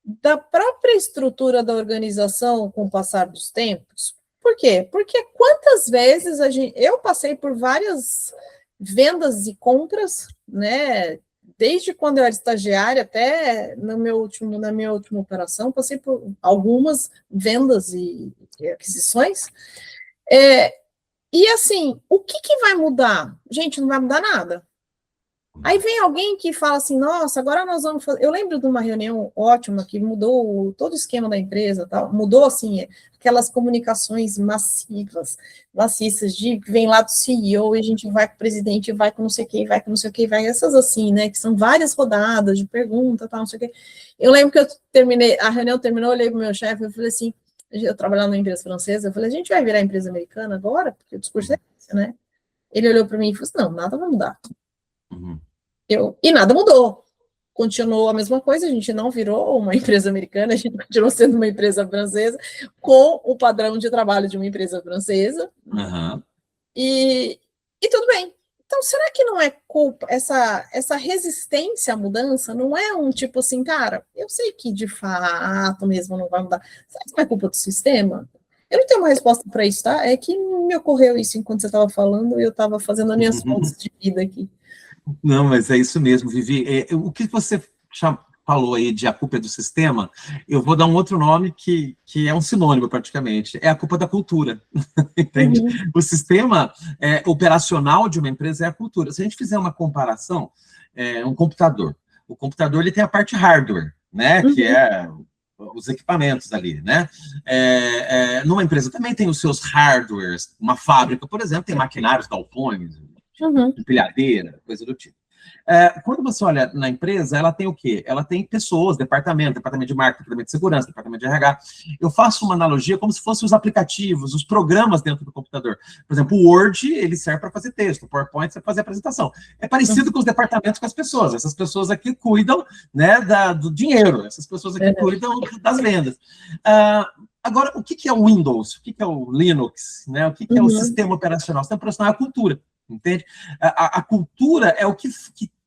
A: da própria estrutura da organização com o passar dos tempos? Por quê? Porque quantas vezes eu passei por várias vendas e compras, né? Desde quando eu era estagiária até na minha última operação, passei por algumas vendas e aquisições. E assim, o que vai mudar? Gente, não vai mudar nada. Aí vem alguém que fala assim, nossa, agora nós vamos fazer... Eu lembro de uma reunião ótima que mudou todo o esquema da empresa, tal. Mudou, assim, aquelas comunicações maciças, vem lá do CEO e a gente vai com o presidente, vai com não sei quem, vai com não sei o que, vai essas assim, né, que são várias rodadas de pergunta, tal, não sei o que. Eu lembro que a reunião terminou, eu olhei pro meu chefe, eu falei assim, eu trabalhava numa empresa francesa, eu falei, a gente vai virar empresa americana agora? Porque o discurso é esse, né? Ele olhou para mim e falou assim, não, nada vai mudar. Uhum. E nada mudou. Continuou a mesma coisa, a gente não virou uma empresa americana, a gente continuou sendo uma empresa francesa, com o padrão de trabalho de uma empresa francesa.
B: Uhum.
A: E tudo bem. Então, será que não é culpa, essa resistência à mudança, não é um tipo assim, cara, eu sei que de fato mesmo não vai mudar. Será que não é culpa do sistema? Eu não tenho uma resposta para isso, tá? É que me ocorreu isso enquanto você estava falando e eu estava fazendo as minhas contas de vida aqui.
B: Não, mas é isso mesmo, Vivi. O que você falou aí de a culpa é do sistema, eu vou dar um outro nome que é um sinônimo praticamente, é a culpa da cultura, entende? Uhum. O sistema operacional de uma empresa é a cultura. Se a gente fizer uma comparação, um computador, o computador ele tem a parte hardware, né, que é os equipamentos ali, né? Numa empresa também tem os seus hardwares, uma fábrica, por exemplo, tem maquinários, galpões, empilhadeira, coisa do tipo. Quando você olha na empresa, ela tem o quê? Ela tem pessoas, departamento de marketing, departamento de segurança, departamento de RH. Eu faço uma analogia como se fossem os aplicativos, os programas dentro do computador. Por exemplo, o Word, ele serve para fazer texto, o PowerPoint serve para fazer apresentação. É parecido com os departamentos, com as pessoas. Essas pessoas aqui cuidam, né, do dinheiro, essas pessoas aqui cuidam das vendas. Agora, o que é o Windows? O que é o Linux? Né? O que é o sistema operacional? O sistema operacional é a cultura. Entende? A cultura é o que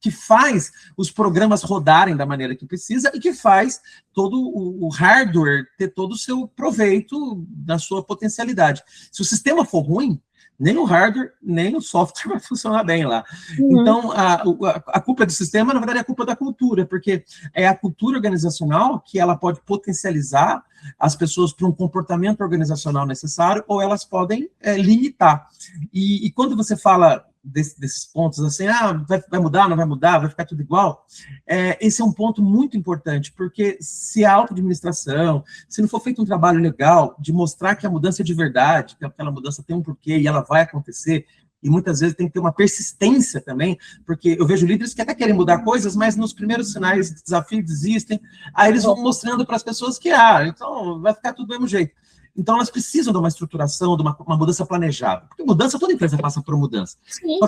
B: faz os programas rodarem da maneira que precisa e que faz todo o hardware ter todo o seu proveito na sua potencialidade. Se o sistema for ruim, nem o hardware, nem o software vai funcionar bem lá. Então, a culpa do sistema, na verdade, é a culpa da cultura, porque é a cultura organizacional que ela pode potencializar as pessoas para um comportamento organizacional necessário, ou elas podem limitar. E quando você fala desses pontos assim, vai mudar, não vai mudar, vai ficar tudo igual, esse é um ponto muito importante, porque se a auto-administração, se não for feito um trabalho legal de mostrar que a mudança é de verdade, que aquela mudança tem um porquê e ela vai acontecer, e muitas vezes tem que ter uma persistência também, porque eu vejo líderes que até querem mudar coisas, mas nos primeiros sinais de desafio desistem, aí eles vão mostrando para as pessoas que, então vai ficar tudo do mesmo jeito. Então, elas precisam de uma estruturação, de uma mudança planejada. Porque mudança, toda empresa passa por mudança.
A: Sim,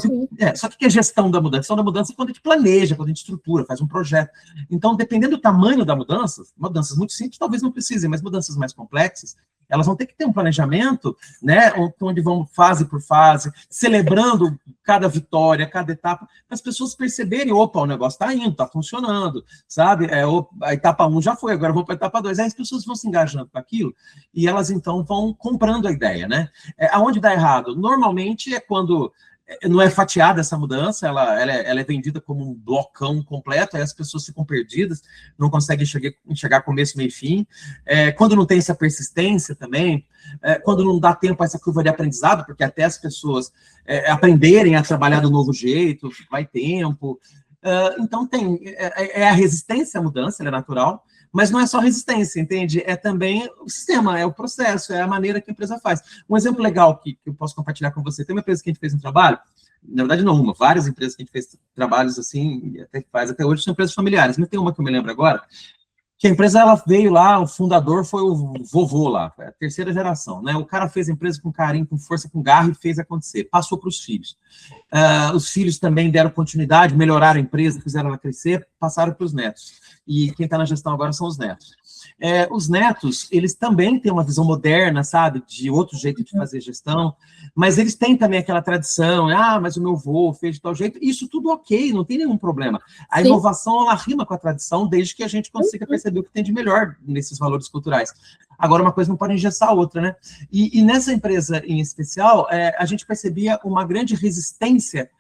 B: só que é gestão da mudança? A gestão da mudança é quando a gente planeja, quando a gente estrutura, faz um projeto. Então, dependendo do tamanho da mudança, mudanças muito simples talvez não precisem, mas mudanças mais complexas, elas vão ter que ter um planejamento, né, onde vão fase por fase, celebrando cada vitória, cada etapa, para as pessoas perceberem, opa, o negócio está indo, está funcionando, sabe? A etapa 1 já foi, agora vou para a etapa 2. Aí as pessoas vão se engajando com aquilo e elas, então, vão comprando a ideia, né? Aonde dá errado? Normalmente é quando não é fatiada essa mudança, ela é vendida como um blocão completo, aí as pessoas ficam perdidas, não conseguem enxergar começo, meio e fim. Quando não tem essa persistência também, quando não dá tempo a essa curva de aprendizado, porque até as pessoas aprenderem a trabalhar do novo jeito, vai tempo. Então é a resistência à mudança, ela é natural, mas não é só resistência, entende? É também o sistema, é o processo, é a maneira que a empresa faz. Um exemplo legal que eu posso compartilhar com você, tem uma empresa que a gente fez um trabalho, na verdade não uma, várias empresas que a gente fez trabalhos assim, até que faz até hoje, são empresas familiares, mas tem uma que eu me lembro agora, que a empresa, ela veio lá, o fundador foi o vovô lá, a terceira geração, né? O cara fez a empresa com carinho, com força, com garra e fez acontecer. Passou para os filhos. Os filhos também deram continuidade, melhoraram a empresa, fizeram ela crescer, passaram para os netos. E quem está na gestão agora são os netos. Os netos, eles também têm uma visão moderna, sabe, de outro jeito de fazer gestão, mas eles têm também aquela tradição, mas o meu avô fez de tal jeito, isso tudo ok, não tem nenhum problema. A inovação, ela rima com a tradição, desde que a gente consiga perceber o que tem de melhor nesses valores culturais. Agora, uma coisa não pode engessar a outra, né? E nessa empresa em especial, a gente percebia uma grande resistência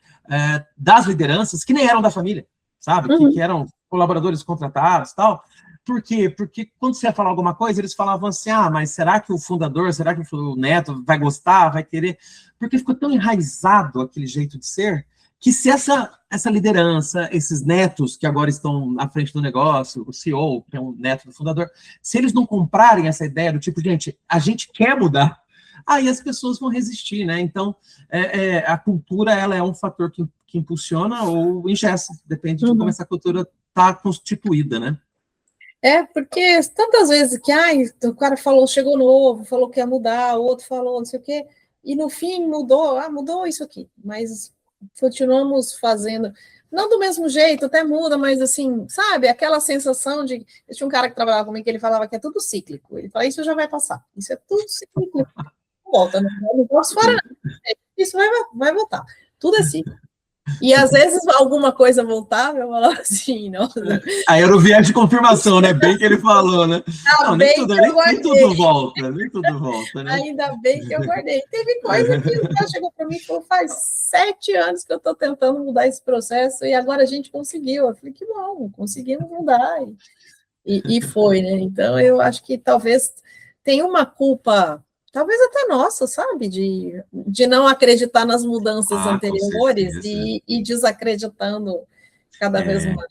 B: das lideranças, que nem eram da família, sabe, que eram colaboradores contratados e tal. Por quê? Porque quando você ia falar alguma coisa, eles falavam assim, mas será que o fundador, será que o neto vai gostar, vai querer? Porque ficou tão enraizado aquele jeito de ser, que se essa liderança, esses netos que agora estão à frente do negócio, o CEO, que é um neto do fundador, se eles não comprarem essa ideia do tipo, gente, a gente quer mudar, aí as pessoas vão resistir, né? Então, a cultura, ela é um fator que impulsiona ou engessa, depende de como essa cultura está constituída, né?
A: Porque tantas vezes que o cara falou, chegou novo, falou que ia mudar, o outro falou não sei o quê, e no fim mudou isso aqui, mas continuamos fazendo, não do mesmo jeito, até muda, mas assim, sabe, aquela sensação de... Eu tinha um cara que trabalhava comigo que ele falava que é tudo cíclico, ele fala, isso já vai passar, isso é tudo cíclico, volta, não posso falar, isso vai voltar, tudo é cíclico. E às vezes alguma coisa voltava, eu falava assim, nossa.
B: Aí era o viés de confirmação, né? Bem que ele falou, né? Não, nem tudo volta, nem tudo volta, né?
A: Ainda bem que eu guardei. Teve coisa que o cara chegou para mim e falou, faz 7 anos que eu estou tentando mudar esse processo e agora a gente conseguiu. Eu falei, que bom, conseguimos mudar. E foi, né? Então, eu acho que talvez tenha uma culpa... Talvez até nossa, sabe? De não acreditar nas mudanças anteriores e desacreditando cada vez mais.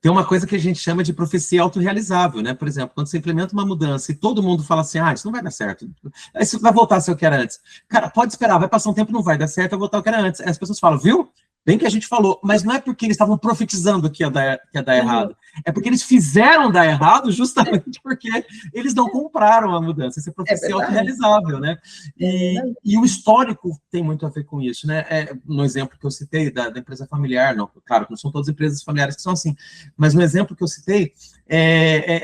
B: Tem uma coisa que a gente chama de profecia autorrealizável, né? Por exemplo, quando você implementa uma mudança e todo mundo fala assim, isso não vai dar certo, isso vai voltar a ser o que era antes. Cara, pode esperar, vai passar um tempo, não vai dar certo, vai voltar ao que era antes. Aí as pessoas falam, viu? Bem que a gente falou, mas não é porque eles estavam profetizando que ia dar errado, é porque eles fizeram dar errado justamente porque eles não compraram a mudança. Essa é profecia autorrealizável, né? E o histórico tem muito a ver com isso, né? No exemplo que eu citei da empresa familiar, não, claro que não são todas empresas familiares que são assim, mas no exemplo que eu citei,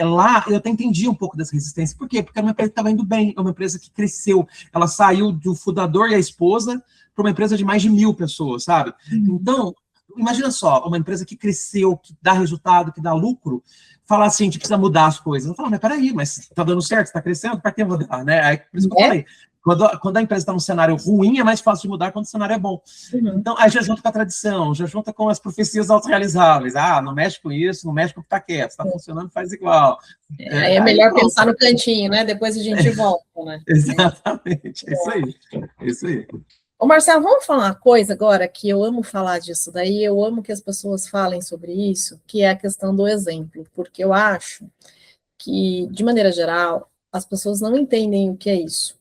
B: lá eu até entendi um pouco dessa resistência. Por quê? Porque era uma empresa que estava indo bem, é uma empresa que cresceu, ela saiu do fundador e a esposa para uma empresa de mais de 1.000 pessoas, sabe? Então, imagina só, uma empresa que cresceu, que dá resultado, que dá lucro, falar assim, a gente precisa mudar as coisas. Eu falo, mas peraí, mas tá dando certo, está crescendo, para que mudar, né? Aí, por isso que eu falei, quando a empresa está num cenário ruim, é mais fácil de mudar quando o cenário é bom. Então, aí já junta com a tradição, já junta com as profecias autorrealizáveis. Não mexe com isso, não mexe com o que está quieto, está funcionando, faz igual.
A: Aí é melhor pensar no cantinho, né? Depois a gente volta, né?
B: Exatamente, é isso aí.
A: Ô Marcelo, vamos falar uma coisa agora, que eu amo falar disso daí, eu amo que as pessoas falem sobre isso, que é a questão do exemplo, porque eu acho que, de maneira geral, as pessoas não entendem o que é isso.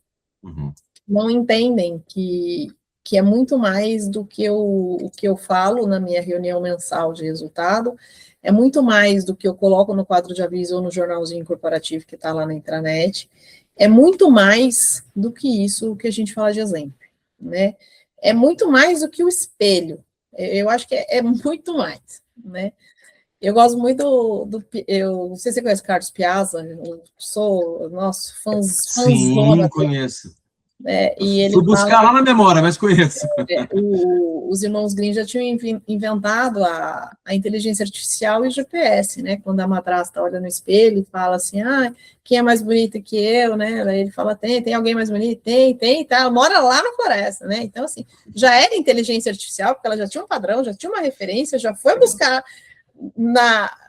A: Não entendem que é muito mais do que o que eu falo na minha reunião mensal de resultado, é muito mais do que eu coloco no quadro de aviso ou no jornalzinho corporativo que está lá na intranet, é muito mais do que isso que a gente fala de exemplo. Né? É muito mais do que o espelho. Eu acho que é muito mais, né? Eu gosto muito eu não sei se você conhece Carlos Piazza, eu sou, nosso
B: Sim, conheço.
A: E ele
B: fui buscar lá na memória, mas conheço.
A: Os irmãos Grimm já tinham inventado a inteligência artificial e o GPS, né? Quando a madrasta olha no espelho e fala assim, quem é mais bonita que eu, né? Daí ele fala, tem alguém mais bonito? Tem, tá, mora lá na floresta, né? Então, assim, já era inteligência artificial, porque ela já tinha um padrão, já tinha uma referência, já foi buscar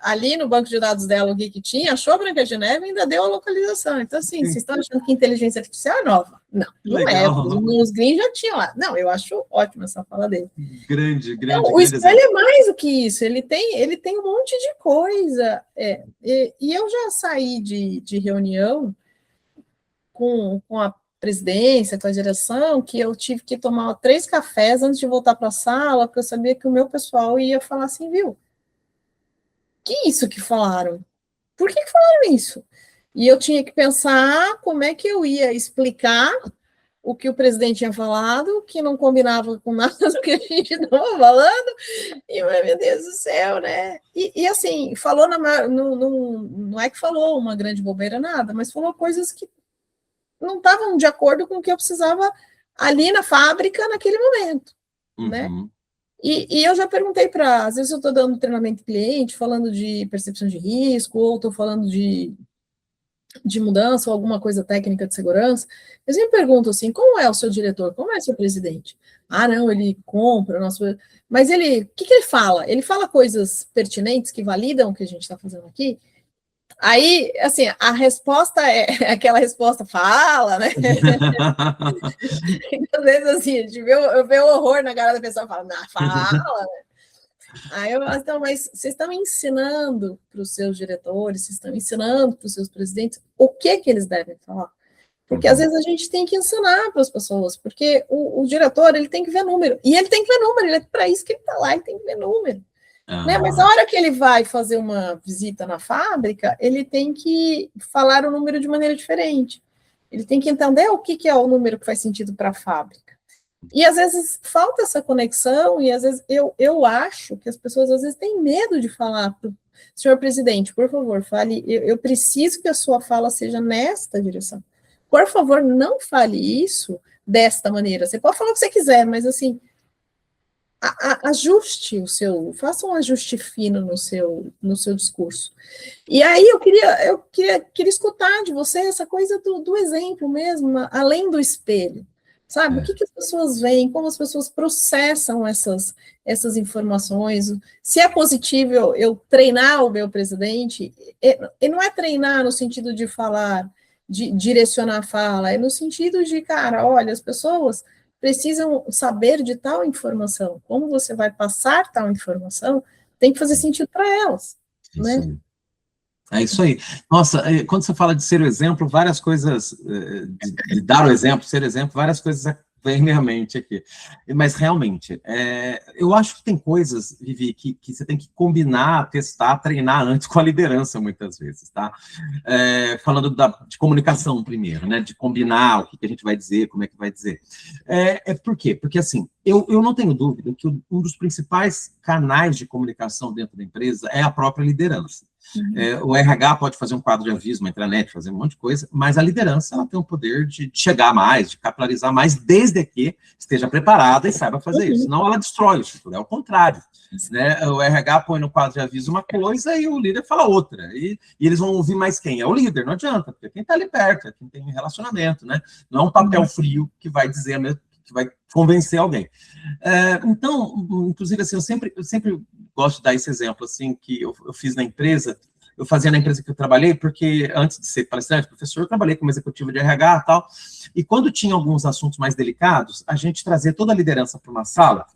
A: ali no banco de dados dela o que tinha, achou a Branca de Neve e ainda deu a localização. Então, assim, vocês estão achando que inteligência artificial é nova? Não é. Os Green já tinham lá. Não, eu acho ótima essa fala dele.
B: Grande.
A: Então, o espelho é mais do que isso. Ele tem um monte de coisa. E eu já saí de reunião com a presidência, com a direção, que eu tive que tomar 3 cafés antes de voltar para a sala, porque eu sabia que o meu pessoal ia falar assim, viu? Que isso que falaram? Por que falaram isso? E eu tinha que pensar como é que eu ia explicar o que o presidente tinha falado, que não combinava com nada do que a gente estava falando, e, meu Deus do céu, né? E assim, falou, não é que falou uma grande bobeira, nada, mas falou coisas que não estavam de acordo com o que eu precisava ali na fábrica, naquele momento, né? E eu já perguntei às vezes eu estou dando treinamento cliente, falando de percepção de risco, ou estou falando de mudança, ou alguma coisa técnica de segurança, eu sempre pergunto assim, como é o seu diretor, como é o seu presidente? Não, ele compra, mas o que ele fala? Ele fala coisas pertinentes que validam o que a gente está fazendo aqui? Aí, assim, a resposta é aquela resposta, fala, né? Às vezes, assim, eu vejo horror na cara da pessoa, fala, fala, né? Aí eu falo, então, mas vocês estão ensinando para os seus diretores, vocês estão ensinando para os seus presidentes o que eles devem falar? Porque às vezes a gente tem que ensinar para as pessoas, porque o diretor, ele tem que ver número, e ele tem que ver número, é para isso que ele está lá, ele tem que ver número. Né? Mas na hora que ele vai fazer uma visita na fábrica, ele tem que falar o número de maneira diferente. Ele tem que entender o que é o número que faz sentido para a fábrica. E às vezes falta essa conexão, e às vezes eu acho que as pessoas às vezes têm medo de falar para o senhor presidente, por favor, fale, eu preciso que a sua fala seja nesta direção. Por favor, não fale isso desta maneira. Você pode falar o que você quiser, mas assim, ajuste faça um ajuste fino no seu discurso. E aí eu queria escutar de você essa coisa do exemplo mesmo, além do espelho. Sabe, o que as pessoas veem, como as pessoas processam essas informações, se é possível eu treinar o meu presidente, e não é treinar no sentido de falar, de direcionar a fala, é no sentido de, cara, olha, as pessoas precisam saber de tal informação, como você vai passar tal informação, tem que fazer sentido para elas, né?
B: É isso aí. Nossa, quando você fala de ser o exemplo, várias coisas, de dar o exemplo, ser exemplo, várias coisas vêm à minha mente aqui. Mas, realmente, eu acho que tem coisas, Vivi, que você tem que combinar, testar, treinar antes com a liderança, muitas vezes, tá? Falando de comunicação primeiro, né? De combinar o que a gente vai dizer, como é que vai dizer. Por quê? Porque, assim, eu não tenho dúvida que um dos principais canais de comunicação dentro da empresa é a própria liderança. O RH pode fazer um quadro de aviso, uma intranet, fazer um monte de coisa, mas a liderança ela tem o poder de chegar mais, de capilarizar mais, desde que esteja preparada e saiba fazer isso. Senão ela destrói o estrutura, é o contrário. Né? O RH põe no quadro de aviso uma coisa e o líder fala outra. E eles vão ouvir mais quem? É o líder, não adianta, porque quem está ali perto, é quem tem relacionamento, né? Não é um papel frio que vai dizer mesmo, que vai convencer alguém. Então, inclusive, assim, eu sempre gosto de dar esse exemplo, assim, que eu fiz na empresa, eu fazia na empresa que eu trabalhei, porque antes de ser palestrante, professor, eu trabalhei como executivo de RH e tal, e quando tinha alguns assuntos mais delicados, a gente trazia toda a liderança para uma sala,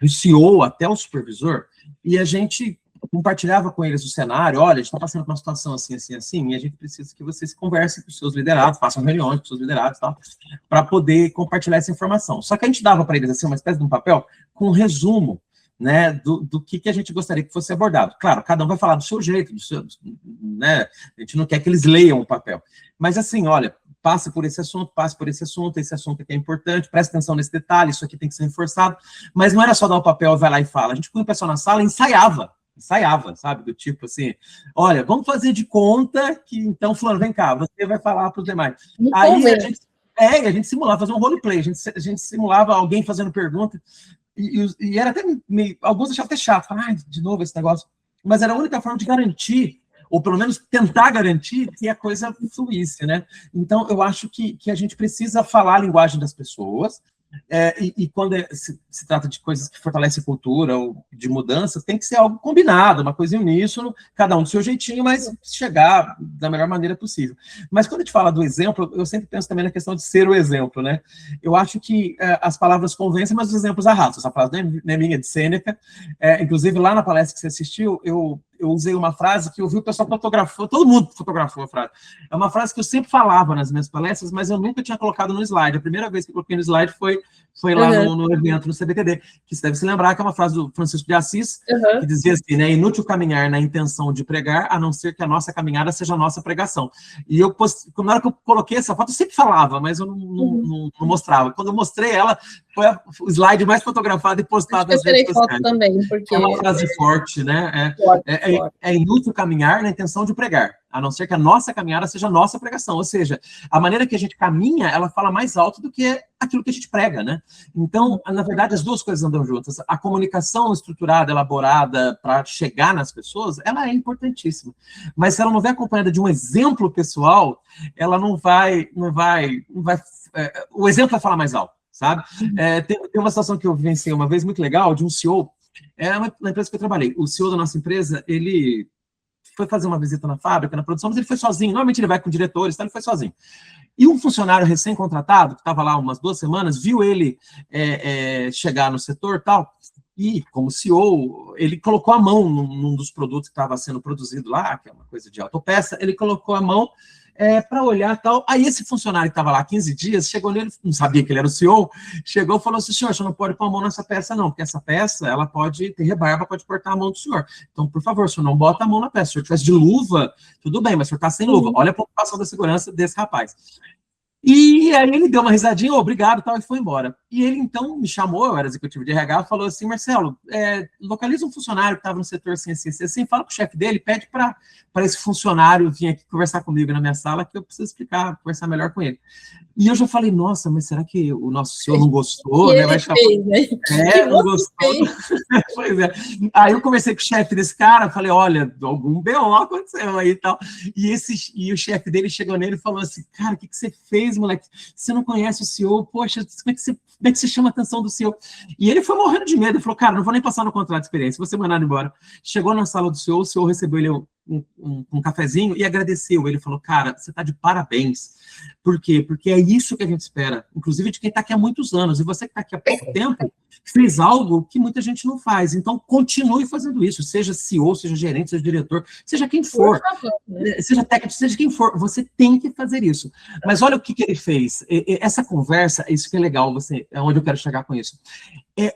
B: do CEO até o supervisor, e a gente compartilhava com eles o cenário, olha, a gente está passando por uma situação assim, assim, assim, e a gente precisa que vocês conversem com os seus liderados, façam reuniões com os seus liderados e tal, para poder compartilhar essa informação. Só que a gente dava para eles, assim, uma espécie de um papel com um resumo, né, do que a gente gostaria que fosse abordado. Claro, cada um vai falar do seu jeito, né, a gente não quer que eles leiam o papel. Mas assim, olha, passe por esse assunto esse assunto aqui é importante, preste atenção nesse detalhe, isso aqui tem que ser reforçado. Mas não era só dar o papel, vai lá e fala. A gente põe o pessoal na sala e ensaiava, sabe? Do tipo assim, olha, vamos fazer de conta que, então, fulano, vem cá, você vai falar para os demais. Aí a gente A gente simulava, fazer um roleplay, a gente simulava alguém fazendo pergunta, e era até meio, alguns achavam até chato, falavam, de novo esse negócio, mas era a única forma de garantir, ou pelo menos tentar garantir que a coisa fluísse, né? Então, eu acho que a gente precisa falar a linguagem das pessoas, e quando se trata de coisas que fortalecem a cultura ou de mudanças, tem que ser algo combinado, uma coisa uníssono, cada um do seu jeitinho, mas chegar da melhor maneira possível. Mas quando a gente fala do exemplo, eu sempre penso também na questão de ser o exemplo, né? Eu acho que as palavras convencem, mas os exemplos arrastam. Essa frase não é minha, de Sêneca. Inclusive, lá na palestra que você assistiu, eu usei uma frase que eu vi o pessoal fotografou, todo mundo fotografou a frase. É uma frase que eu sempre falava nas minhas palestras, mas eu nunca tinha colocado no slide. A primeira vez que eu coloquei no slide foi lá no evento, no CBTD, que você deve se lembrar que é uma frase do Francisco de Assis, que dizia assim, né, inútil caminhar na intenção de pregar, a não ser que a nossa caminhada seja a nossa pregação. E na hora que eu coloquei essa foto, eu sempre falava, mas eu não mostrava. Quando eu mostrei ela, foi o slide mais fotografado e postado nas redes sociais.
A: Também, porque...
B: É uma frase forte, né? É inútil caminhar na intenção de pregar, a não ser que a nossa caminhada seja a nossa pregação. Ou seja, a maneira que a gente caminha, ela fala mais alto do que aquilo que a gente prega, né? Então, na verdade, as duas coisas andam juntas. A comunicação estruturada, elaborada para chegar nas pessoas, ela é importantíssima. Mas se ela não vier acompanhada de um exemplo pessoal, ela não vai o exemplo vai falar mais alto, sabe? Tem uma situação que eu vivenciei uma vez muito legal, de um CEO, na empresa que eu trabalhei. O CEO da nossa empresa, ele foi fazer uma visita na fábrica, na produção, mas ele foi sozinho. Normalmente ele vai com diretores, então ele foi sozinho. E um funcionário recém-contratado, que estava lá umas 2 semanas, viu ele chegar no setor e tal, e como CEO, ele colocou a mão num dos produtos que estava sendo produzido lá, que é uma coisa de autopeça, ele colocou a mão para olhar e tal. Aí esse funcionário que estava lá 15 dias, chegou nele, não sabia que ele era o CEO, chegou e falou assim, senhor, você não pode pôr a mão nessa peça não, porque essa peça, ela pode ter rebarba, pode cortar a mão do senhor. Então, por favor, o senhor não bota a mão na peça. Se o senhor tivesse de luva, tudo bem, mas o senhor está sem luva. Olha a preocupação da segurança desse rapaz. E aí ele deu uma risadinha, obrigado, tal, e foi embora. E ele, então, me chamou, eu era executivo de RH, falou assim, Marcelo, localiza um funcionário que estava no setor assim, fala com o chefe dele, pede para esse funcionário vir aqui conversar comigo na minha sala, que eu preciso explicar, conversar melhor com ele. E eu já falei, nossa, mas será que o nosso senhor não gostou? Né? Vai chamar... não gostou. Pois é. Aí eu conversei com o chefe desse cara, falei, olha, algum BO aconteceu aí e tal. E o chefe dele chegou nele e falou assim, cara, o que você fez, moleque? Você não conhece o CEO? Poxa, como é que você chama a atenção do CEO? E ele foi morrendo de medo, ele falou, cara, não vou nem passar no contrato de experiência, vou ser mandado embora. Chegou na sala do CEO, o CEO recebeu ele um cafezinho e agradeceu. Ele falou, cara, você está de parabéns. Por quê? Porque é isso que a gente espera, inclusive de quem está aqui há muitos anos. E você que está aqui há pouco tempo, fez algo que muita gente não faz. Então, continue fazendo isso, seja CEO, seja gerente, seja diretor, seja quem for, seja técnico, seja quem for, você tem que fazer isso. Mas olha o que ele fez. Essa conversa, isso que é legal, é onde eu quero chegar com isso.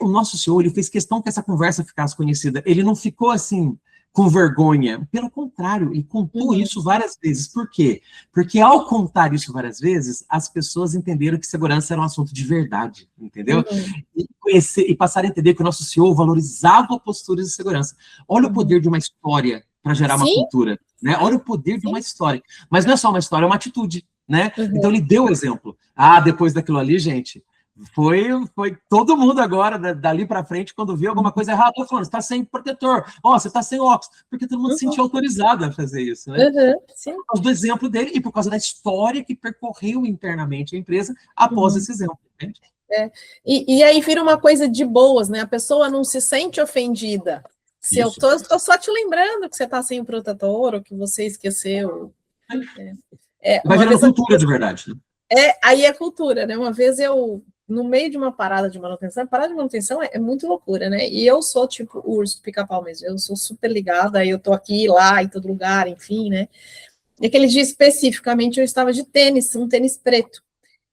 B: O nosso CEO, ele fez questão que essa conversa ficasse conhecida. Ele não ficou assim, com vergonha. Pelo contrário, ele contou isso várias vezes. Por quê? Porque ao contar isso várias vezes, as pessoas entenderam que segurança era um assunto de verdade, entendeu? E passaram a entender que o nosso CEO valorizava posturas de segurança. Olha o poder de uma história para gerar uma cultura, né? Olha o poder de uma história. Mas não é só uma história, é uma atitude, né? Então ele deu o exemplo. Depois daquilo ali, gente, foi todo mundo agora, dali para frente, quando viu alguma coisa errada, falando, você está sem protetor, você está sem óculos, porque todo mundo se sentiu autorizado a fazer isso, né? Por causa do exemplo dele e por causa da história que percorreu internamente a empresa após esse exemplo, entende?
A: E aí vira uma coisa de boas, né? A pessoa não se sente ofendida. Se eu estou só te lembrando que você está sem o protetor, ou que você esqueceu.
B: Vai virando cultura de verdade, né?
A: Aí é cultura, né? Uma vez no meio de uma parada de manutenção é muito loucura, né? E eu sou tipo o urso do pica-pau mesmo, eu sou super ligada, eu tô aqui, lá, em todo lugar, enfim, né? E aquele dia especificamente eu estava de tênis, um tênis preto.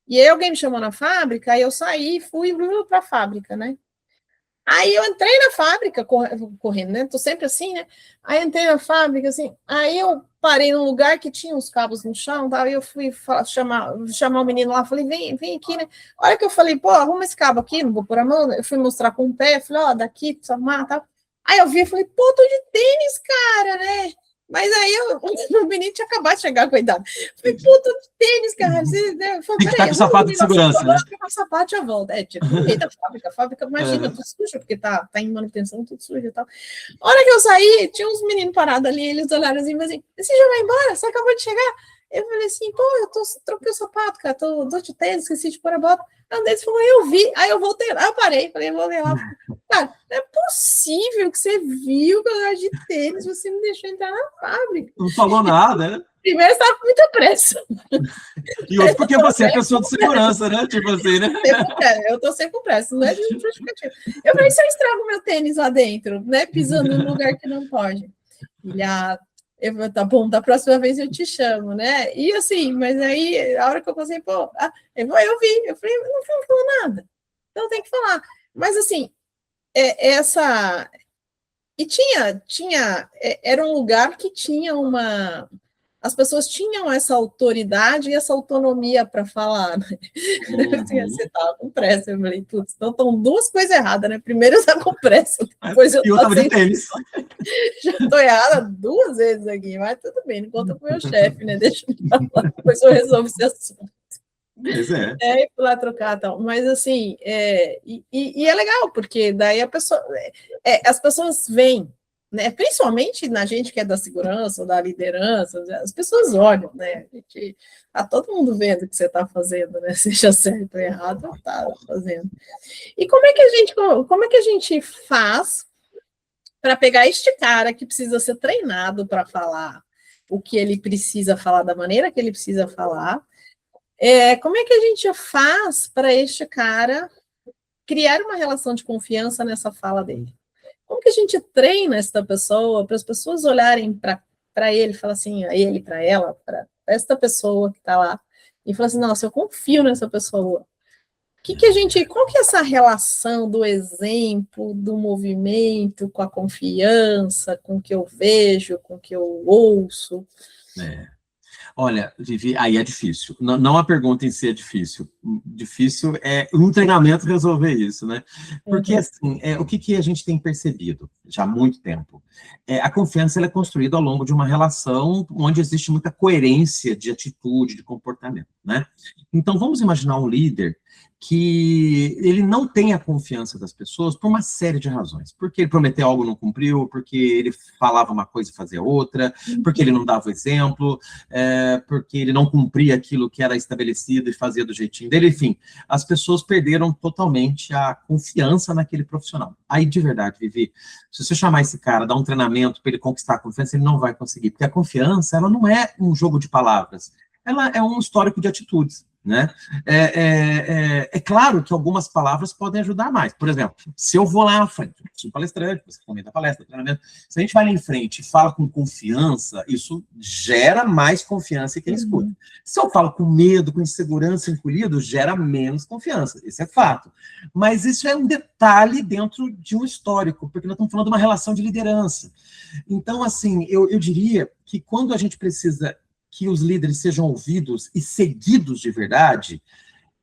A: E aí alguém me chamou na fábrica, aí eu saí e fui para a fábrica, né? Aí eu entrei na fábrica, correndo, né? Tô sempre assim, né? Aí entrei na fábrica, assim, aí eu parei num lugar que tinha uns cabos no chão, tá? Aí eu fui chamar o menino lá, falei, vem aqui, né? A hora que eu falei, pô, arruma esse cabo aqui, não vou pôr a mão, eu fui mostrar com o pé, falei, daqui, precisa arrumar, tal. Aí eu vi e falei, pô, tô de tênis, cara, né? Mas aí o menino tinha acabado de chegar, coitado. Falei, puta, tênis, cara.
B: Tem que estar com o sapato de segurança, né?
A: Com o sapato já volta. Tipo, no meio da fábrica. A fábrica, imagina, tudo sujo, porque tá em manutenção, tudo sujo e tal. A hora que eu saí, tinha uns meninos parados ali, eles olharam assim, você já vai embora? Você acabou de chegar? Eu falei assim, pô, troquei o sapato, cara, tô de tênis, esqueci de pôr a bota. Aí um deles falou, eu vi. Aí eu voltei lá, eu parei, falei, eu voltei lá. Cara, não é possível que você viu que eu era de tênis, você me deixou entrar na fábrica.
B: Não falou nada, né?
A: Primeiro, você estava com muita pressa.
B: E outro, porque você é pessoa de segurança, né? Tipo assim, né?
A: Eu tô sempre com pressa, não é de justificativo. Eu falei, se eu estrago meu tênis lá dentro, né? Pisando em um lugar que não pode. Tá bom, da próxima vez eu te chamo, né? E assim, mas aí, a hora que eu passei, pô, eu vi. Eu falei, não falou nada. Então tem que falar. Mas assim, essa... E era um lugar que tinha uma... As pessoas tinham essa autoridade e essa autonomia para falar, né? Você estava com pressa, eu falei, putz, então estão duas coisas erradas, né? Primeiro eu estava com pressa, depois eu
B: estava de tênis.
A: Já estou errada 2 vezes aqui, mas tudo bem, não conta com o meu chefe, né? Deixa eu falar, depois eu resolvo esse assunto.
B: Pois é.
A: E por lá trocar tal. Mas assim, e é legal, porque daí as pessoas veem, né? Principalmente na gente que é da segurança ou da liderança, as pessoas olham, né? Tá todo mundo vendo o que você está fazendo, né? Seja certo ou errado, tá fazendo. E como é que a gente faz para pegar este cara que precisa ser treinado para falar o que ele precisa falar da maneira que ele precisa falar? Como é que a gente faz para este cara criar uma relação de confiança nessa fala dele? Como que a gente treina esta pessoa para as pessoas olharem para ele e falar assim, a ele, para ela, para esta pessoa que está lá, e falar assim, nossa, eu confio nessa pessoa. Qual que é essa relação do exemplo, do movimento, com a confiança, com o que eu vejo, com o que eu ouço?
B: Olha, Vivi, aí é difícil. Não a pergunta em si é difícil. Difícil é um treinamento resolver isso, né? Porque, assim, o que a gente tem percebido já há muito tempo? A confiança ela é construída ao longo de uma relação onde existe muita coerência de atitude, de comportamento, né? Então, vamos imaginar um líder que ele não tem a confiança das pessoas por uma série de razões. Porque ele prometeu algo e não cumpriu, porque ele falava uma coisa e fazia outra, porque ele não dava o exemplo, porque ele não cumpria aquilo que era estabelecido e fazia do jeitinho dele. Enfim, as pessoas perderam totalmente a confiança naquele profissional. Aí, de verdade, Vivi, se você chamar esse cara, dar um treinamento para ele conquistar a confiança, ele não vai conseguir, porque a confiança, ela não é um jogo de palavras, ela é um histórico de atitudes. Né? É claro que algumas palavras podem ajudar mais. Por exemplo, se eu vou lá na frente, sou palestrante, você comenta a palestra, treinamento, se a gente vai lá em frente e fala com confiança, isso gera mais confiança em quem escuta. Se eu falo com medo, com insegurança, encolhido, gera menos confiança. Isso é fato. Mas isso é um detalhe dentro de um histórico, porque nós estamos falando de uma relação de liderança. Então, assim, eu diria que quando a gente precisa que os líderes sejam ouvidos e seguidos de verdade,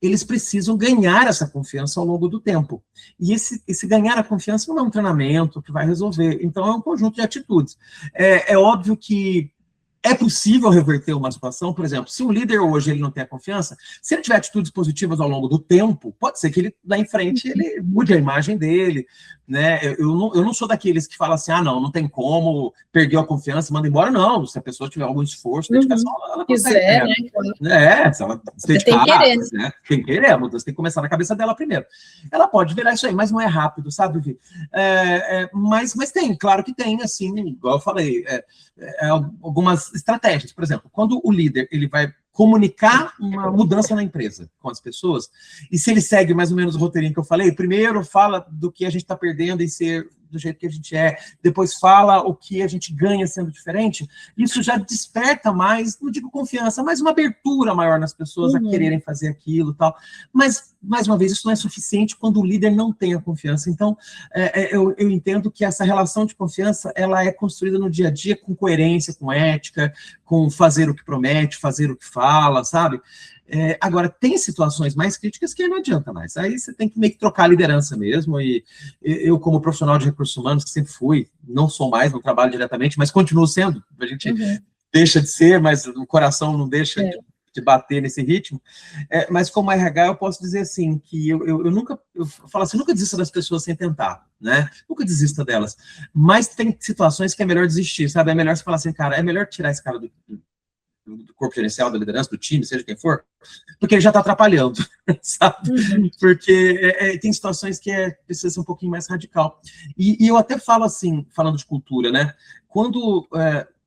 B: eles precisam ganhar essa confiança ao longo do tempo. E esse ganhar a confiança não é um treinamento que vai resolver, então é um conjunto de atitudes. É óbvio que é possível reverter uma situação, por exemplo, se um líder hoje ele não tem a confiança, se ele tiver atitudes positivas ao longo do tempo, pode ser que ele, lá em frente, ele mude a imagem dele, né? Eu não sou daqueles que falam assim, não tem como, perdeu a confiança, manda embora, não. Se a pessoa tiver algum esforço, dedicação, ela consegue. Se ela se dedicar, né? Tem que querer, a mudança tem que começar na cabeça dela primeiro. Ela pode virar isso aí, mas não é rápido, sabe, Vivi? Mas tem, claro que tem, assim, igual eu falei, algumas estratégias. Por exemplo, quando o líder ele vai comunicar uma mudança na empresa com as pessoas, e se ele segue mais ou menos o roteirinho que eu falei, primeiro fala do que a gente está perdendo em ser do jeito que a gente é, depois fala o que a gente ganha sendo diferente, isso já desperta mais, não digo confiança, mas uma abertura maior nas pessoas a quererem fazer aquilo e tal. Mas, mais uma vez, isso não é suficiente quando o líder não tem a confiança. Então, eu entendo que essa relação de confiança, ela é construída no dia a dia com coerência, com ética, com fazer o que promete, fazer o que fala, sabe? Agora, tem situações mais críticas que não adianta mais. Aí você tem que meio que trocar a liderança mesmo, e eu, como profissional de recursos humanos, que sempre fui, não sou mais, não trabalho diretamente, mas continuo sendo, a gente deixa de ser, mas o coração não deixa de bater nesse ritmo. Mas como RH, eu posso dizer assim, que eu nunca, eu falo assim, nunca desista das pessoas sem tentar, né? Nunca desista delas. Mas tem situações que é melhor desistir, sabe? É melhor você falar assim, cara, é melhor tirar esse cara do corpo gerencial, da liderança, do time, seja quem for, porque ele já está atrapalhando, sabe? Porque tem situações que precisa ser um pouquinho mais radical. E eu até falo assim, falando de cultura, né? Quando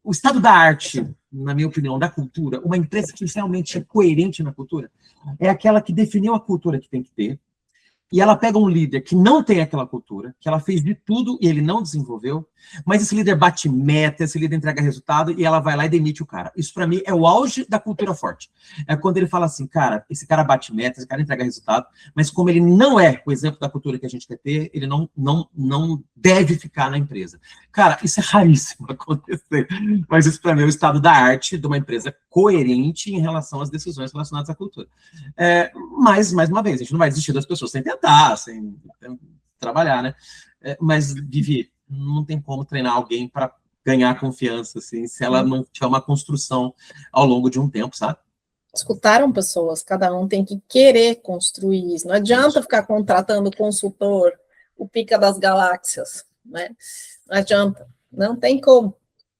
B: o estado da arte, na minha opinião, da cultura, uma empresa que realmente é coerente na cultura, é aquela que definiu a cultura que tem que ter, e ela pega um líder que não tem aquela cultura, que ela fez de tudo e ele não desenvolveu, mas esse líder bate meta, esse líder entrega resultado e ela vai lá e demite o cara. Isso, para mim, é o auge da cultura forte. É quando ele fala assim, cara, esse cara bate meta, esse cara entrega resultado, mas como ele não é o exemplo da cultura que a gente quer ter, ele não deve ficar na empresa. Cara, isso é raríssimo acontecer, mas isso, para mim, é o estado da arte de uma empresa coerente em relação às decisões relacionadas à cultura. Mas, mais uma vez, a gente não vai desistir das pessoas sem tentar, sem trabalhar, né? Mas, Vivi, não tem como treinar alguém para ganhar confiança, assim, se ela não tiver uma construção ao longo de um tempo, sabe?
A: Escutaram pessoas, cada um tem que querer construir isso. Não adianta ficar contratando consultor, o pica das galáxias, né? Não adianta, não tem como.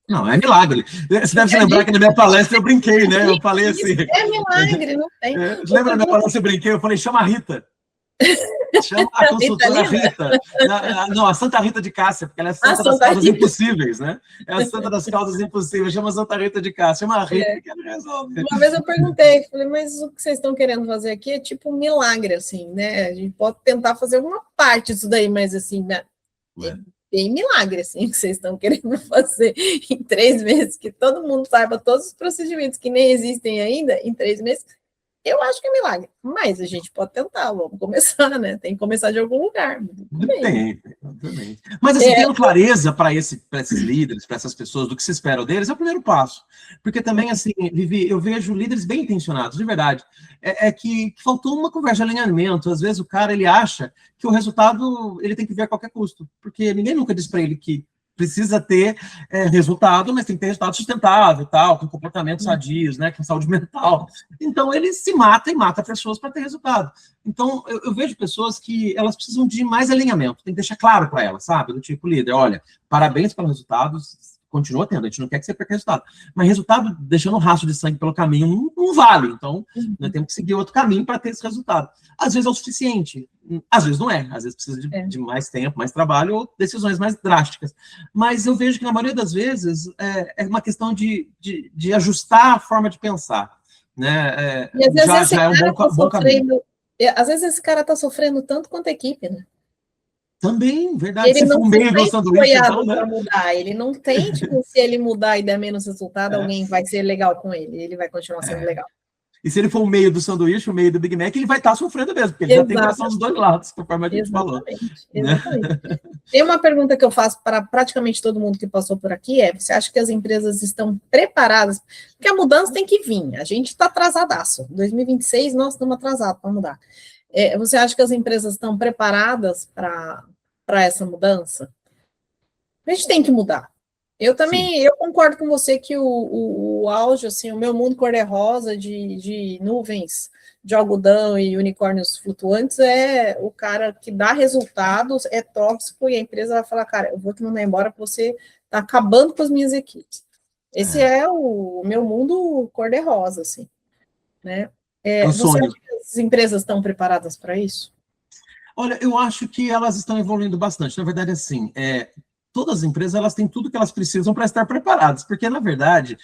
B: Não, é milagre. Você deve se lembrar que na minha palestra eu brinquei, né? Eu falei assim...
A: É milagre, não tem.
B: Lembra na minha palestra eu brinquei? Eu falei, chama a Rita. Chama a consultora Rita. Não, a Santa Rita de Cássia, porque ela é a Santa das Causas Impossíveis, né? É a Santa das Causas Impossíveis. Chama a Santa Rita de Cássia. Chama a Rita que ela resolve.
A: Uma vez eu perguntei, falei, mas o que vocês estão querendo fazer aqui é tipo um milagre, assim, né? A gente pode tentar fazer alguma parte disso daí, mas assim, né? Bem milagre, assim, que vocês estão querendo fazer em 3 meses, que todo mundo saiba todos os procedimentos que nem existem ainda, em 3 meses, eu acho que é milagre. Mas a gente pode tentar, vamos começar, né? Tem que começar de algum lugar.
B: Tem, exatamente. Mas assim, tendo clareza para esses líderes, para essas pessoas, do que se espera deles, é o primeiro passo. Porque também, assim, Vivi, eu vejo líderes bem intencionados, de verdade. Que faltou uma conversa de alinhamento. Às vezes o cara, ele acha que o resultado, ele tem que vir a qualquer custo. Porque ninguém nunca diz para ele que precisa ter resultado, mas tem que ter resultado sustentável, tal, com comportamentos sadios, né, com saúde mental. Então, ele se mata e mata pessoas para ter resultado. Então, eu vejo pessoas que elas precisam de mais alinhamento, tem que deixar claro para elas, sabe? Do tipo, líder, olha, parabéns pelos resultados, continua tendo, a gente não quer que você perca resultado. Mas resultado, deixando um rastro de sangue pelo caminho, não vale. Então, nós temos que seguir outro caminho para ter esse resultado. Às vezes é o suficiente, às vezes não é. Às vezes precisa de mais tempo, mais trabalho ou decisões mais drásticas. Mas eu vejo que, na maioria das vezes, é uma questão de ajustar a forma de pensar. Né?
A: E às vezes
B: já é um bom caminho.
A: Às vezes esse cara está sofrendo tanto quanto a equipe, né?
B: Também, verdade.
A: Ele não
B: meio do sanduíche, então, né?
A: Para mudar. Ele não tem, tipo, se ele mudar e der menos resultado, alguém vai ser legal com ele. Ele vai continuar sendo legal.
B: E se ele for o meio do sanduíche, o meio do Big Mac, ele vai estar sofrendo mesmo, porque ele já tem pressão dos dois lados, conforme a gente falou.
A: Exatamente. Tem uma pergunta que eu faço para praticamente todo mundo que passou por aqui, você acha que as empresas estão preparadas? Porque a mudança tem que vir, a gente está atrasadaço. 2026, nós estamos atrasados para mudar. Você acha que as empresas estão preparadas para essa mudança? A gente tem que mudar. Eu também, eu concordo com você que o auge, assim, o meu mundo cor-de-rosa de nuvens de algodão e unicórnios flutuantes é o cara que dá resultados, é tóxico e a empresa vai falar, cara, eu vou te mandar embora porque você está acabando com as minhas equipes. Esse é o meu mundo cor-de-rosa, assim, né? Você acha que as empresas estão preparadas para isso?
B: Olha, eu acho que elas estão evoluindo bastante. Na verdade, assim, todas as empresas elas têm tudo que elas precisam para estar preparadas, porque, na verdade,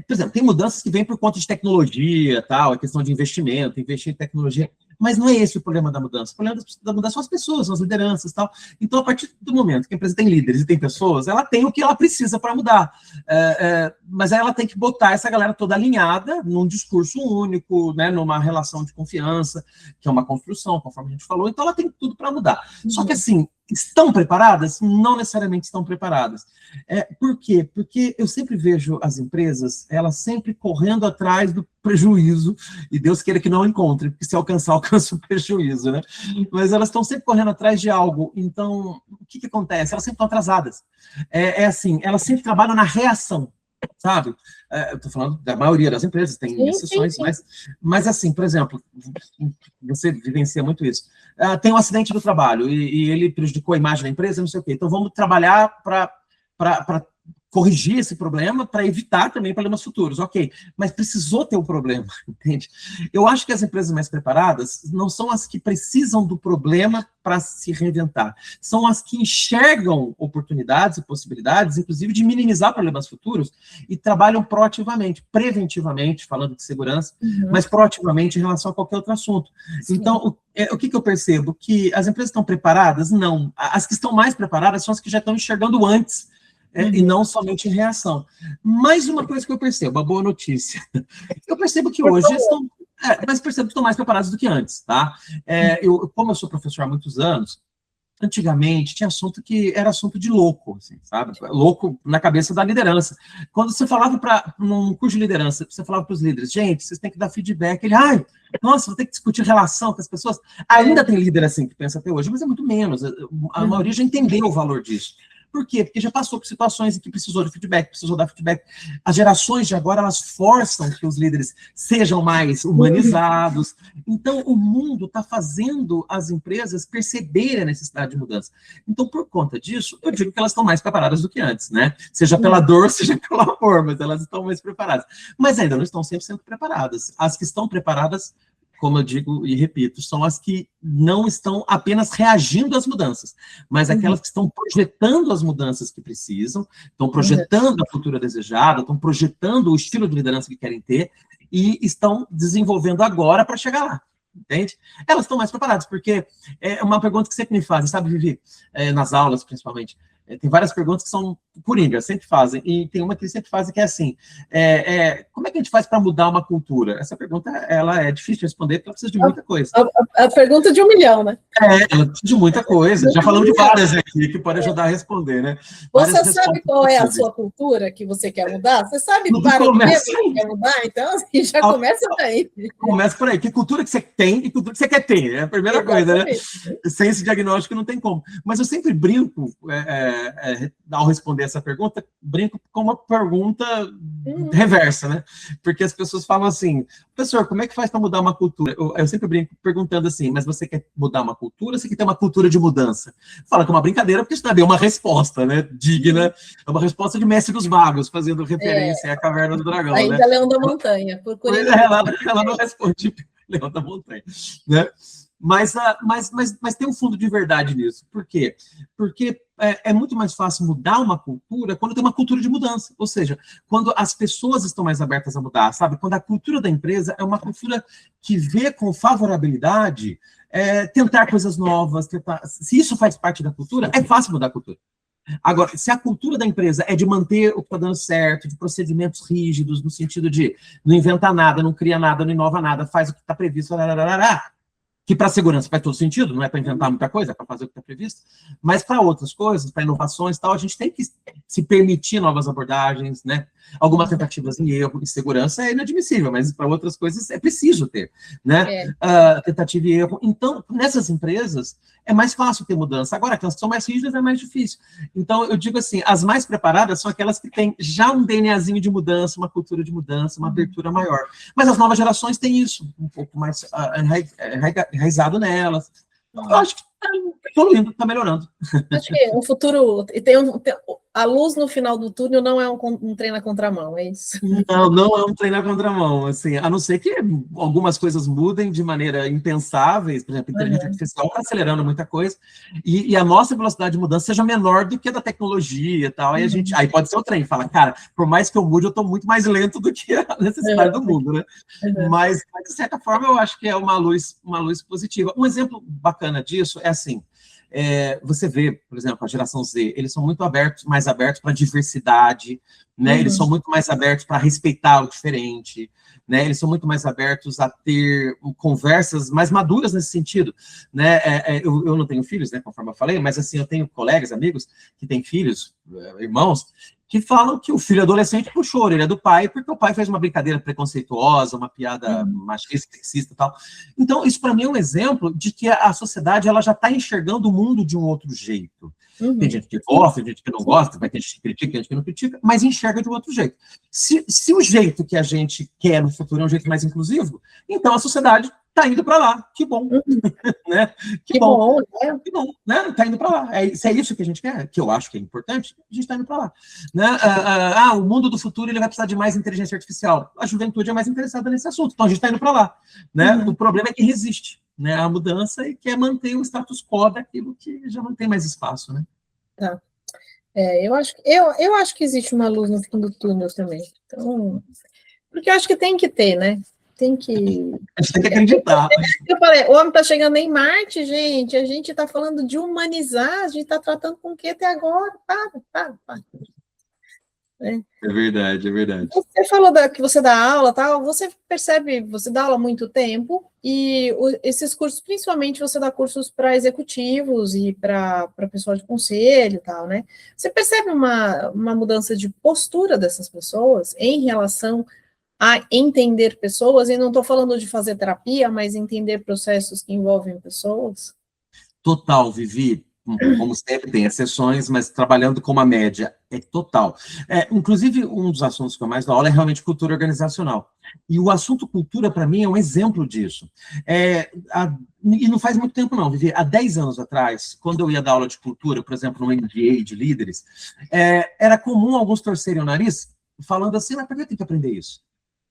B: por exemplo, tem mudanças que vêm por conta de tecnologia, tal, a questão de investimento, investir em tecnologia, mas não é esse o problema da mudança. O problema da mudança são as pessoas, são as lideranças, tal. Então, a partir do momento que a empresa tem líderes e tem pessoas, ela tem o que ela precisa para mudar. Mas aí ela tem que botar essa galera toda alinhada num discurso único, né, numa relação de confiança, que é uma construção, conforme a gente falou. Então, ela tem tudo para mudar. Só que, assim, Estão preparadas? Não necessariamente estão preparadas. Por quê? Porque eu sempre vejo as empresas, elas sempre correndo atrás do prejuízo, e Deus queira que não encontre, porque se alcançar, alcança o prejuízo, né? Mas elas estão sempre correndo atrás de algo. Então, o que acontece? Elas sempre estão atrasadas. Assim, elas sempre trabalham na reação, sabe? Eu estou falando da maioria das empresas, tem exceções, mas assim, por exemplo, você vivencia muito isso. Tem um acidente do trabalho e ele prejudicou a imagem da empresa, não sei o quê. Então, vamos trabalhar para corrigir esse problema, para evitar também problemas futuros. Ok, mas precisou ter um problema, entende? Eu acho que as empresas mais preparadas não são as que precisam do problema para se reinventar, são as que enxergam oportunidades e possibilidades, inclusive de minimizar problemas futuros, e trabalham proativamente, preventivamente, falando de segurança, mas proativamente em relação a qualquer outro assunto. Sim. Então, o que eu percebo? Que as empresas estão preparadas? Não. As que estão mais preparadas são as que já estão enxergando antes, e não somente em reação. Mais uma coisa que eu percebo, uma boa notícia. Eu percebo que hoje estão... mas percebo que estão mais preparados do que antes, tá? Como eu sou professor há muitos anos, antigamente tinha assunto que era assunto de louco, assim, sabe? Louco na cabeça da liderança. Quando você falava num curso de liderança, você falava para os líderes, gente, vocês têm que dar feedback. Ele, nossa, vou ter que discutir relação com as pessoas. Ainda tem líder assim que pensa até hoje, mas é muito menos. A maioria já entendeu o valor disso. Por quê? Porque já passou por situações em que precisou de feedback, precisou dar feedback. As gerações de agora, elas forçam que os líderes sejam mais humanizados. Então, o mundo está fazendo as empresas perceberem a necessidade de mudança. Então, por conta disso, eu digo que elas estão mais preparadas do que antes, né? Seja pela dor, seja pelo amor, mas elas estão mais preparadas. Mas ainda não estão 100% preparadas. As que estão preparadas, como eu digo e repito, são as que não estão apenas reagindo às mudanças, mas aquelas que estão projetando as mudanças que precisam, estão projetando a cultura desejada, estão projetando o estilo de liderança que querem ter e estão desenvolvendo agora para chegar lá, entende? Elas estão mais preparadas, porque é uma pergunta que sempre me fazem, sabe, Vivi? Nas aulas, principalmente. Tem várias perguntas que são coringas, sempre fazem, e tem uma que eles sempre fazem que é assim, como é que a gente faz para mudar uma cultura? Essa pergunta, ela é difícil de responder, porque ela precisa de muita coisa.
A: A pergunta de 1 milhão, né?
B: Ela precisa de muita coisa, já falamos de várias aqui, que podem ajudar a responder, né?
A: Você sabe qual é a sua cultura que você quer mudar? Você sabe para o que você quer mudar? Então, assim, já começa daí.
B: Começa por aí, que cultura que você tem e cultura que você quer ter, é a primeira coisa, né? Sem esse diagnóstico não tem como. Mas eu sempre brinco, ao responder essa pergunta, brinco com uma pergunta reversa, né? Porque as pessoas falam assim, professor, como é que faz para mudar uma cultura? Eu sempre brinco perguntando assim, mas você quer mudar uma cultura ou você quer ter uma cultura de mudança? Fala que é uma brincadeira, porque isso também é uma resposta, né? Digna, é uma resposta de Mestre dos Magos, fazendo referência à Caverna do Dragão,
A: ainda
B: né?
A: Leão da Montanha.
B: Ela não responde Leão da Montanha, né? Mas tem um fundo de verdade nisso. Por quê? Porque é muito mais fácil mudar uma cultura quando tem uma cultura de mudança. Ou seja, quando as pessoas estão mais abertas a mudar, sabe? Quando a cultura da empresa é uma cultura que vê com favorabilidade tentar coisas novas. Se isso faz parte da cultura, é fácil mudar a cultura. Agora, se a cultura da empresa é de manter o que está dando certo, de procedimentos rígidos, no sentido de não inventar nada, não cria nada, não inova nada, faz o que está previsto, que para a segurança faz todo sentido, não é para inventar muita coisa, é para fazer o que está previsto, mas para outras coisas, para inovações e tal, a gente tem que se permitir novas abordagens, né? Algumas tentativas em erro e segurança é inadmissível, mas para outras coisas é preciso ter, né? Tentativa e erro. Então, nessas empresas, é mais fácil ter mudança. Agora, aquelas que são mais rígidas é mais difícil. Então, eu digo assim, as mais preparadas são aquelas que têm já um DNAzinho de mudança, uma cultura de mudança, uma abertura maior. Mas as novas gerações têm isso, um pouco mais enraizado nelas. Eu acho que está evoluindo, está melhorando.
A: Acho que o futuro... a luz no final do túnel não é um trem na contramão, é isso?
B: Não é um trem na contramão, assim, a não ser que algumas coisas mudem de maneira impensáveis, por exemplo, a inteligência artificial está acelerando muita coisa, e a nossa velocidade de mudança seja menor do que a da tecnologia e tal, aí pode ser o trem, fala, cara, por mais que eu mude, eu estou muito mais lento do que a necessidade do mundo, né? Mas, de certa forma, eu acho que é uma luz positiva. Um exemplo bacana disso é assim, você vê, por exemplo, a geração Z, eles são muito mais abertos para diversidade, né? Eles são muito mais abertos para respeitar o diferente, né? Eles são muito mais abertos a ter conversas mais maduras nesse sentido, né? Eu não tenho filhos, né, conforme eu falei, mas assim, eu tenho colegas, amigos que têm filhos, irmãos, que falam que o filho adolescente puxou a orelha do pai porque o pai fez uma brincadeira preconceituosa, uma piada machista, sexista e tal. Então, isso para mim é um exemplo de que a sociedade ela já está enxergando o mundo de um outro jeito. Tem gente que gosta, tem gente que não gosta, vai ter gente que critica, tem gente que não critica, mas enxerga de um outro jeito. Se o jeito que a gente quer no futuro é um jeito mais inclusivo, então a sociedade está indo para lá. Que bom. Né? Que bom, né? Que bom, né? Está indo para lá. Se é isso que a gente quer, que eu acho que é importante, a gente está indo para lá. Né? O mundo do futuro ele vai precisar de mais inteligência artificial. A juventude é mais interessada nesse assunto, então a gente está indo para lá. Né? O problema é que resiste, né, a mudança e quer manter o status quo daquilo que já não tem mais espaço. Né?
A: Tá. Eu acho que existe uma luz no fim do túnel também. Então, porque eu acho que tem que ter, né? Tem que...
B: A gente tem que acreditar.
A: Eu falei, o homem está chegando em Marte, gente, a gente está falando de humanizar, a gente está tratando com o que até agora? Para.
B: É verdade, é verdade.
A: Você falou que você dá aula, tal, você percebe, você dá aula há muito tempo, e esses cursos, principalmente você dá cursos para executivos e para pessoal de conselho e tal, né? Você percebe uma mudança de postura dessas pessoas em relação a entender pessoas, e não estou falando de fazer terapia, mas entender processos que envolvem pessoas?
B: Total, Vivi. Como sempre, tem exceções, mas trabalhando com uma média, é total. Inclusive, um dos assuntos que eu mais dou aula é realmente cultura organizacional. E o assunto cultura, para mim, é um exemplo disso. E não faz muito tempo, não, Vivi. Há 10 anos atrás, quando eu ia dar aula de cultura, por exemplo, no MBA de líderes, era comum alguns torcerem o nariz, falando assim, mas por que eu tenho que aprender isso?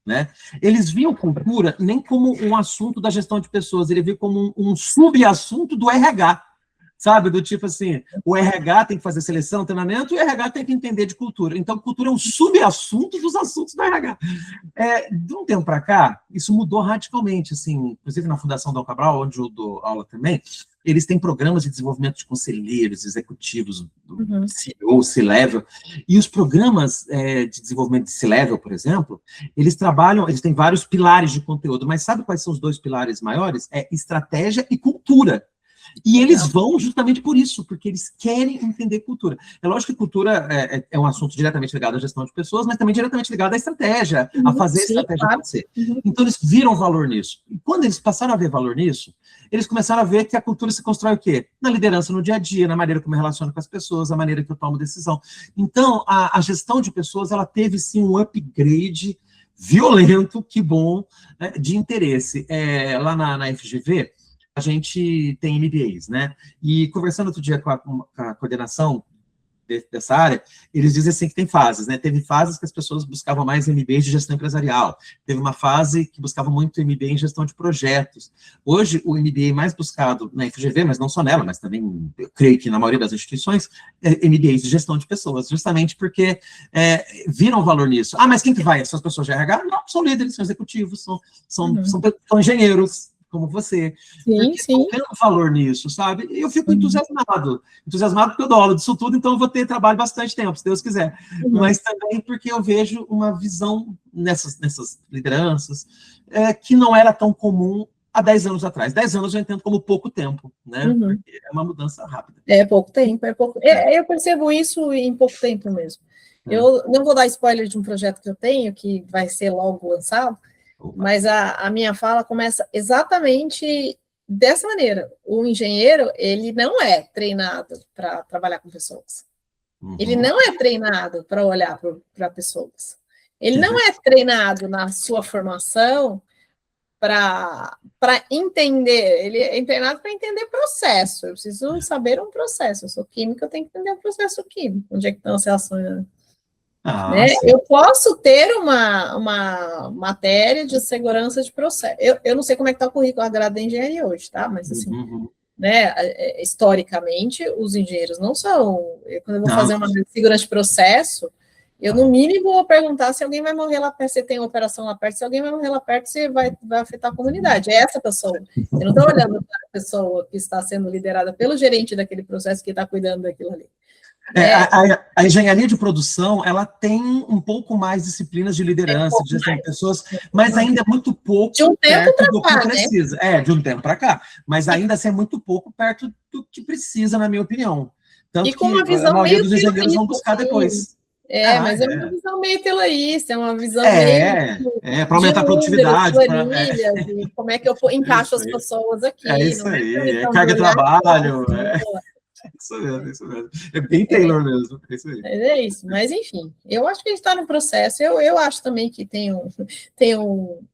B: Né? Eles viam cultura nem como um assunto da gestão de pessoas, ele viam como um subassunto do RH. Sabe, do tipo assim, o RH tem que fazer seleção, treinamento, e o RH tem que entender de cultura. Então, cultura é um subassunto dos assuntos do RH. De um tempo para cá, isso mudou radicalmente, assim, inclusive na Fundação Dom Cabral, onde eu dou aula também, eles têm programas de desenvolvimento de conselheiros, executivos, CEO, C-Level, e os programas de desenvolvimento de C-Level, por exemplo, eles têm vários pilares de conteúdo, mas sabe quais são os 2 pilares maiores? Estratégia e cultura. E eles vão justamente por isso, porque eles querem entender cultura. É lógico que cultura é um assunto diretamente ligado à gestão de pessoas, mas também diretamente ligado à estratégia, a fazer a estratégia acontecer. Então, eles viram valor nisso. E quando eles passaram a ver valor nisso, eles começaram a ver que a cultura se constrói o quê? Na liderança no dia a dia, na maneira como eu relaciono com as pessoas, na maneira que eu tomo decisão. Então, a gestão de pessoas, ela teve, sim, um upgrade violento, que bom, né, de interesse. Lá na FGV, a gente tem MBAs, né? E conversando outro dia com a coordenação dessa área, eles dizem assim que tem fases, né? Teve fases que as pessoas buscavam mais MBAs de gestão empresarial, teve uma fase que buscava muito MBA em gestão de projetos. Hoje, o MBA mais buscado na FGV, mas não só nela, mas também, eu creio que na maioria das instituições, é MBAs de gestão de pessoas, justamente porque viram valor nisso. Mas quem que vai? São as pessoas de RH? Não, são líderes, são executivos, são engenheiros, como você,
A: sim.
B: Estão vendo valor nisso, sabe? E eu fico entusiasmado porque eu dou aula disso tudo, então eu vou ter trabalho bastante tempo, se Deus quiser. Mas também porque eu vejo uma visão nessas lideranças que não era tão comum há 10 anos atrás. 10 anos eu entendo como pouco tempo, né? Porque é uma mudança rápida.
A: É pouco tempo, eu percebo isso em pouco tempo mesmo. Eu não vou dar spoiler de um projeto que eu tenho, que vai ser logo lançado, mas a minha fala começa exatamente dessa maneira. O engenheiro, ele não é treinado para trabalhar com pessoas. Ele não é treinado para olhar para pessoas. Ele não é treinado na sua formação para entender. Ele é treinado para entender processo. Eu preciso saber um processo. Eu sou química, eu tenho que entender o processo químico. Onde é que estão as reações? Né? Eu posso ter uma matéria de segurança de processo. Eu não sei como é que está o currículo, a grade da engenharia hoje, tá? Mas assim, né, historicamente, os engenheiros não são. Quando eu vou fazer uma segurança de processo, Eu, no mínimo, vou perguntar se alguém vai morrer lá perto, se tem uma operação lá perto, se alguém vai morrer lá perto, se vai afetar a comunidade. É essa pessoa. Eu não estou olhando para a pessoa que está sendo liderada pelo gerente daquele processo que está cuidando daquilo ali.
B: A engenharia de produção, ela tem um pouco mais disciplinas de liderança, de gestão de pessoas, mas ainda é muito pouco
A: de um tempo
B: perto do que
A: cá,
B: precisa.
A: Né?
B: De um tempo para cá. Mas ainda assim é muito pouco perto do que precisa, na minha opinião. Tanto
A: e com
B: que
A: uma visão
B: a maioria dos
A: meio
B: engenheiros vão buscar
A: assim.
B: depois.
A: Mas é uma visão meio teloísta, é uma visão
B: para aumentar a produtividade.
A: Planilhas, e como é que eu encaixo as pessoas aqui.
B: Isso aí, carga de trabalho. Isso mesmo. É bem Taylor mesmo. É isso aí.
A: É isso, mas enfim, eu acho que a gente está no processo. Eu acho também que tem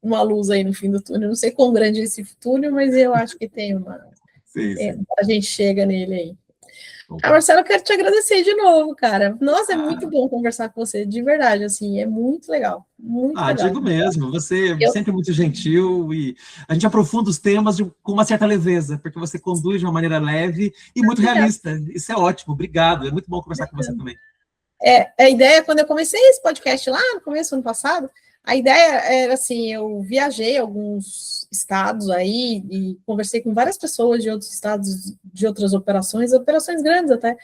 A: uma luz aí no fim do túnel. Não sei quão grande é esse túnel, mas eu acho que tem uma. Sim. A gente chega nele aí. Marcelo, eu quero te agradecer de novo, cara. Nossa, é muito bom conversar com você, de verdade, assim, é muito legal. Muito legal.
B: Digo mesmo, você é sempre muito gentil e a gente aprofunda os temas com uma certa leveza, porque você conduz de uma maneira leve e muito realista. Isso é ótimo, obrigado. É muito bom conversar com você também.
A: A ideia, quando eu comecei esse podcast lá no começo do ano passado, a ideia era assim, eu viajei alguns estados aí e conversei com várias pessoas de outros estados, de outras operações grandes até,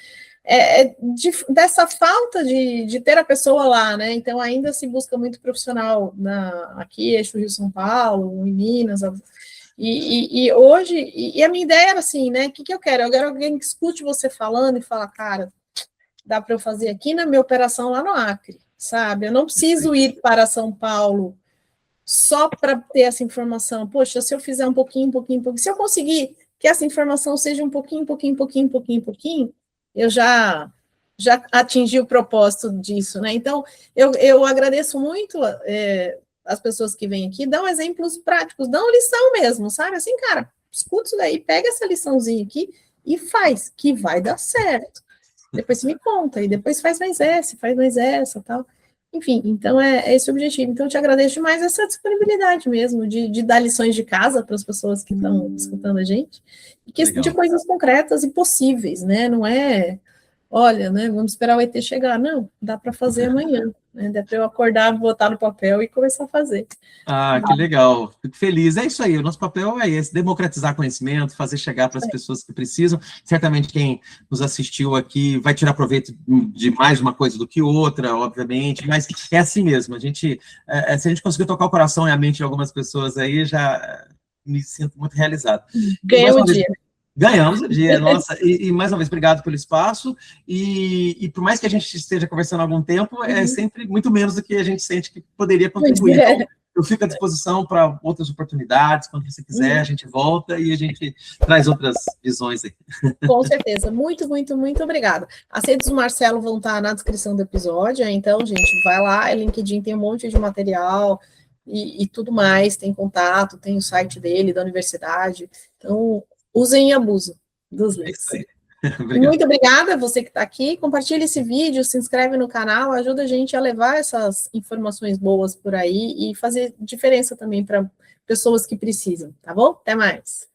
A: dessa falta de ter a pessoa lá, né? Então ainda se busca muito profissional aqui, eixo Rio-São Paulo, em Minas, e hoje, a minha ideia era assim, né? O que eu quero? Eu quero alguém que escute você falando e fala, cara, dá para eu fazer aqui na minha operação lá no Acre, sabe? Eu não preciso ir para São Paulo só para ter essa informação. Poxa, se eu fizer um pouquinho, se eu conseguir que essa informação seja um pouquinho, eu já atingi o propósito disso, né? Então, eu agradeço muito as pessoas que vêm aqui, dão exemplos práticos, dão lição mesmo, sabe? Assim, cara, escuta isso daí, pega essa liçãozinha aqui e faz, que vai dar certo. Depois você me conta, e depois faz mais essa, tal. Enfim, então é esse o objetivo. Então, eu te agradeço demais essa disponibilidade mesmo, de dar lições de casa para as pessoas que estão escutando a gente, e de coisas concretas e possíveis, né? Não é, olha, né, vamos esperar o ET chegar. Não, dá para fazer amanhã, né? Dá para eu acordar, botar no papel e começar a fazer.
B: Que legal, fico feliz. É isso aí, o nosso papel é esse, democratizar conhecimento, fazer chegar para as pessoas que precisam. Certamente quem nos assistiu aqui vai tirar proveito de mais uma coisa do que outra, obviamente, mas é assim mesmo, se a gente conseguir tocar o coração e a mente de algumas pessoas aí, já me sinto muito realizado.
A: Ganhamos o dia.
B: Ganhamos o dia, nossa, e mais uma vez, obrigado pelo espaço, e por mais que a gente esteja conversando há algum tempo, é sempre muito menos do que a gente sente que poderia contribuir. Então, eu fico à disposição para outras oportunidades, quando você quiser, a gente volta e a gente traz outras visões aí.
A: Com certeza, muito obrigada. As redes do Marcelo vão estar na descrição do episódio, então, gente, vai lá, LinkedIn tem um monte de material e tudo mais, tem contato, tem o site dele, da universidade, então, usem e abusem dos links. Muito obrigada a você que está aqui, compartilhe esse vídeo, se inscreve no canal, ajuda a gente a levar essas informações boas por aí e fazer diferença também para pessoas que precisam, tá bom? Até mais!